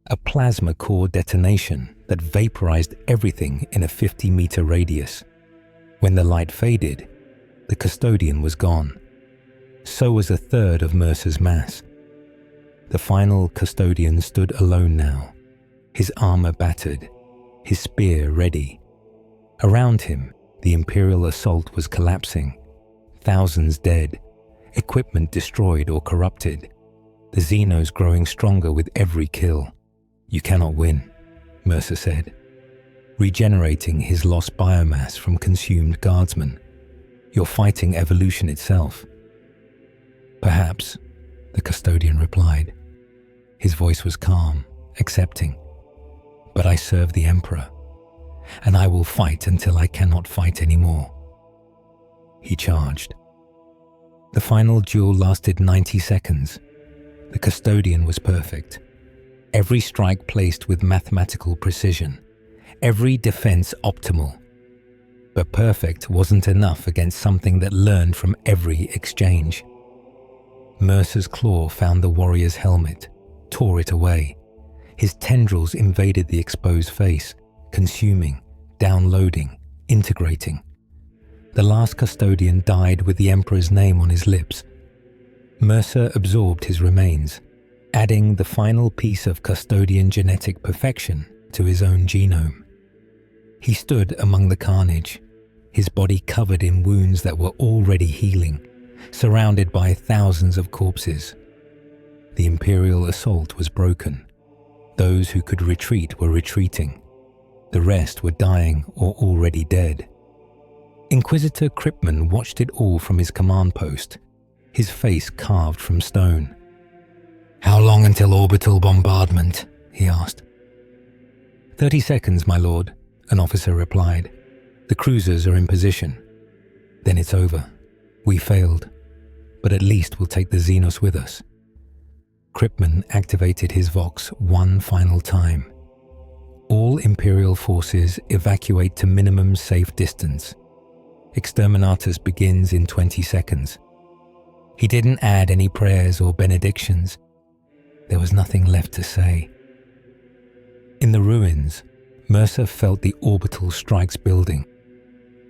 a plasma core detonation that vaporized everything in a 50-meter radius. When the light faded, the custodian was gone. So was a third of Mercer's mass. The final custodian stood alone now, his armor battered, his spear ready. Around him, the Imperial assault was collapsing, thousands dead, equipment destroyed or corrupted, the Xenos growing stronger with every kill. "You cannot win," Mercer said, regenerating his lost biomass from consumed guardsmen. "You're fighting evolution itself." "Perhaps," the custodian replied. His voice was calm, accepting. "But I serve the Emperor, and I will fight until I cannot fight anymore." He charged. The final duel lasted 90 seconds. The custodian was perfect. Every strike placed with mathematical precision, every defense optimal. But perfect wasn't enough against something that learned from every exchange. Mercer's claw found the warrior's helmet, tore it away. His tendrils invaded the exposed face, consuming, downloading, integrating. The last custodian died with the Emperor's name on his lips. Mercer absorbed his remains, adding the final piece of custodian genetic perfection to his own genome. He stood among the carnage, his body covered in wounds that were already healing, surrounded by thousands of corpses. The Imperial assault was broken. Those who could retreat were retreating. The rest were dying or already dead. Inquisitor Kryptman watched it all from his command post, his face carved from stone. "How long until orbital bombardment?" he asked. 30 seconds, my lord," an officer replied. "The cruisers are in position. Then it's over. We failed, but at least we'll take the Xenos with us." Kryptman activated his Vox one final time. All Imperial forces evacuate to minimum safe distance. Exterminatus begins in 20 seconds. He didn't add any prayers or benedictions. There was nothing left to say. In the ruins, Mercer felt the orbital strikes building,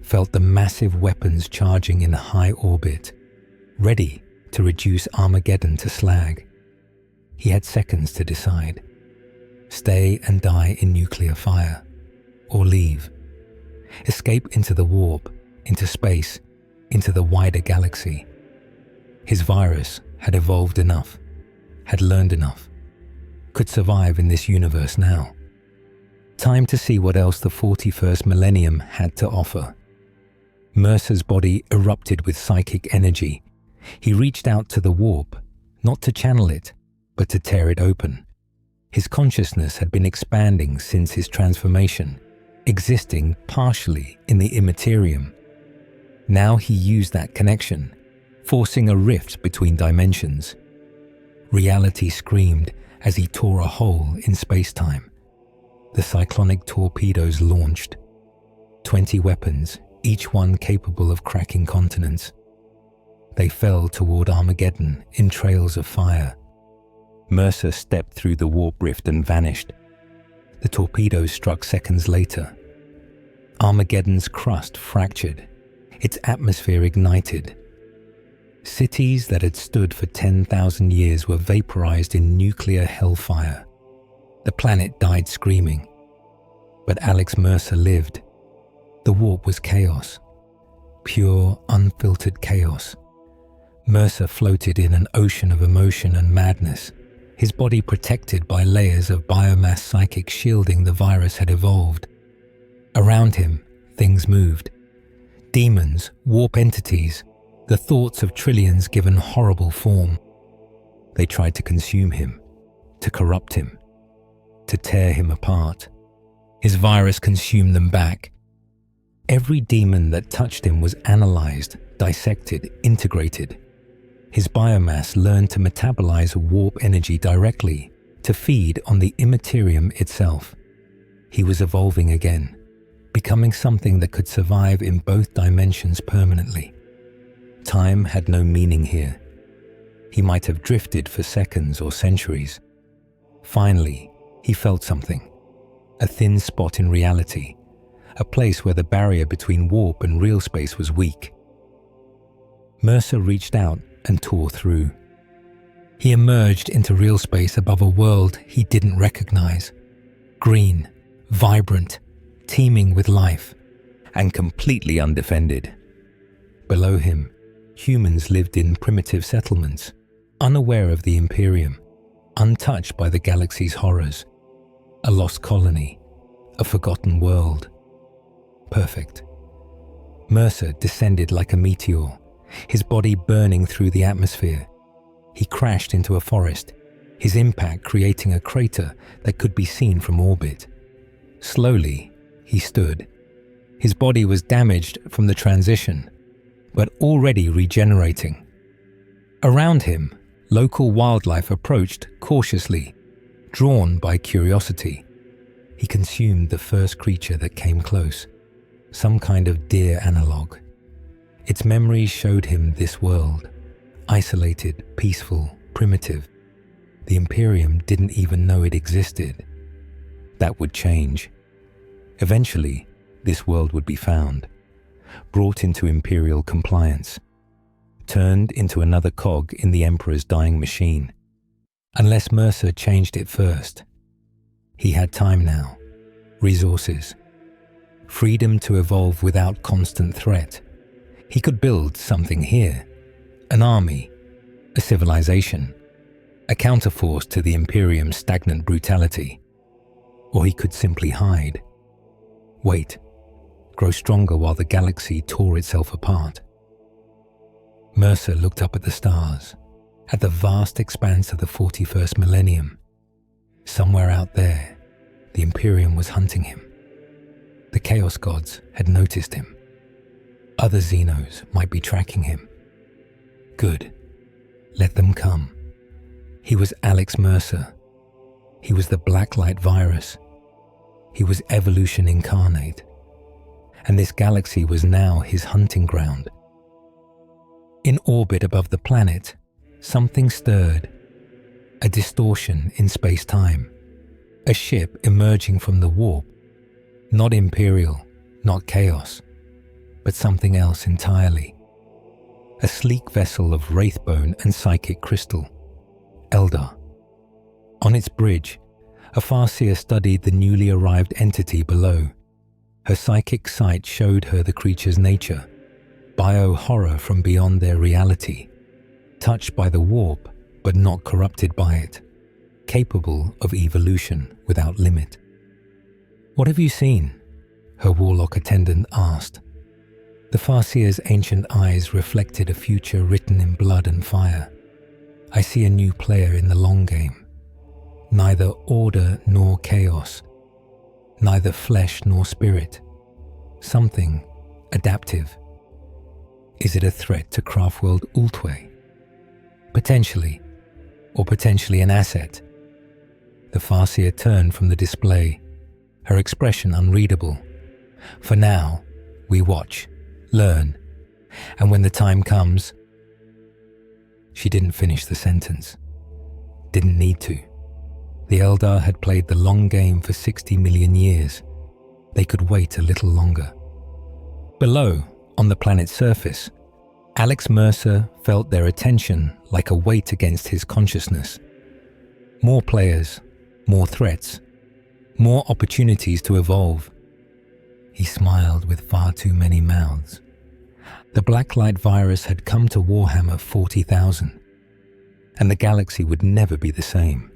felt the massive weapons charging in high orbit, ready to reduce Armageddon to slag. He had seconds to decide. Stay and die in nuclear fire, or leave. Escape into the warp, into space, into the wider galaxy. His virus had evolved enough, had learned enough, could survive in this universe now. Time to see what else the 41st millennium had to offer. Mercer's body erupted with psychic energy. He reached out to the warp, not to channel it, but to tear it open. His consciousness had been expanding since his transformation, existing partially in the Imperium. Now he used that connection, forcing a rift between dimensions. Reality screamed as he tore a hole in space-time. The cyclonic torpedoes launched. 20 weapons, each one capable of cracking continents. They fell toward Armageddon in trails of fire. Mercer stepped through the warp rift and vanished. The torpedoes struck seconds later. Armageddon's crust fractured, its atmosphere ignited. Cities that had stood for 10,000 years were vaporized in nuclear hellfire. The planet died screaming. But Alex Mercer lived. The warp was chaos. Pure, unfiltered chaos. Mercer floated in an ocean of emotion and madness, his body protected by layers of biomass psychic shielding the virus had evolved. Around him, things moved. Demons, warp entities, the thoughts of trillions given horrible form. They tried to consume him, to corrupt him, to tear him apart. His virus consumed them back. Every demon that touched him was analyzed, dissected, integrated. His biomass learned to metabolize warp energy directly, to feed on the Imperium itself. He was evolving again, becoming something that could survive in both dimensions permanently. Time had no meaning here. He might have drifted for seconds or centuries. Finally, he felt something. A thin spot in reality, a place where the barrier between warp and real space was weak. Mercer reached out and tore through. He emerged into real space above a world he didn't recognize. Green, vibrant, teeming with life, and completely undefended. Below him, humans lived in primitive settlements, unaware of the Imperium, untouched by the galaxy's horrors. A lost colony, a forgotten world. Perfect. Mercer descended like a meteor, his body burning through the atmosphere. He crashed into a forest, his impact creating a crater that could be seen from orbit. Slowly, he stood. His body was damaged from the transition, but already regenerating. Around him, local wildlife approached cautiously, drawn by curiosity. He consumed the first creature that came close. some kind of deer analog. Its memories showed him this world, isolated, peaceful, primitive. The Imperium didn't even know it existed. That would change. Eventually, this world would be found, brought into Imperial compliance, turned into another cog in the Emperor's dying machine. Unless Mercer changed it first. He had time now, resources, freedom to evolve without constant threat. He could build something here, an army, a civilization, a counterforce to the Imperium's stagnant brutality. Or he could simply hide, wait, grow stronger while the galaxy tore itself apart. Mercer looked up at the stars, at the vast expanse of the 41st millennium. Somewhere out there, the Imperium was hunting him. The Chaos Gods had noticed him. Other Xenos might be tracking him. Good. Let them come. He was Alex Mercer. He was the Blacklight virus. He was evolution incarnate. And this galaxy was now his hunting ground. In orbit above the planet, something stirred. A distortion in space-time. A ship emerging from the warp. Not Imperial, not Chaos, but something else entirely. A sleek vessel of wraithbone and psychic crystal. Eldar. On its bridge, a Farseer studied the newly arrived entity below. Her psychic sight showed her the creature's nature, bio-horror from beyond their reality, touched by the warp but not corrupted by it, capable of evolution without limit. "What have you seen?" her warlock attendant asked. The Farseer's ancient eyes reflected a future written in blood and fire. "I see a new player in the long game. Neither order nor chaos. Neither flesh nor spirit. Something adaptive. Is it a threat to Craftworld Ultway? Potentially, or potentially an asset." The Farseer turned from the display, her expression unreadable. "For now, we watch, learn, and when the time comes..." She didn't finish the sentence. Didn't need to. The Eldar had played the long game for 60 million years. They could wait a little longer. Below, on the planet's surface, Alex Mercer felt their attention like a weight against his consciousness. More players, more threats, more opportunities to evolve. He smiled with far too many mouths. The Blacklight virus had come to Warhammer 40,000, and the galaxy would never be the same.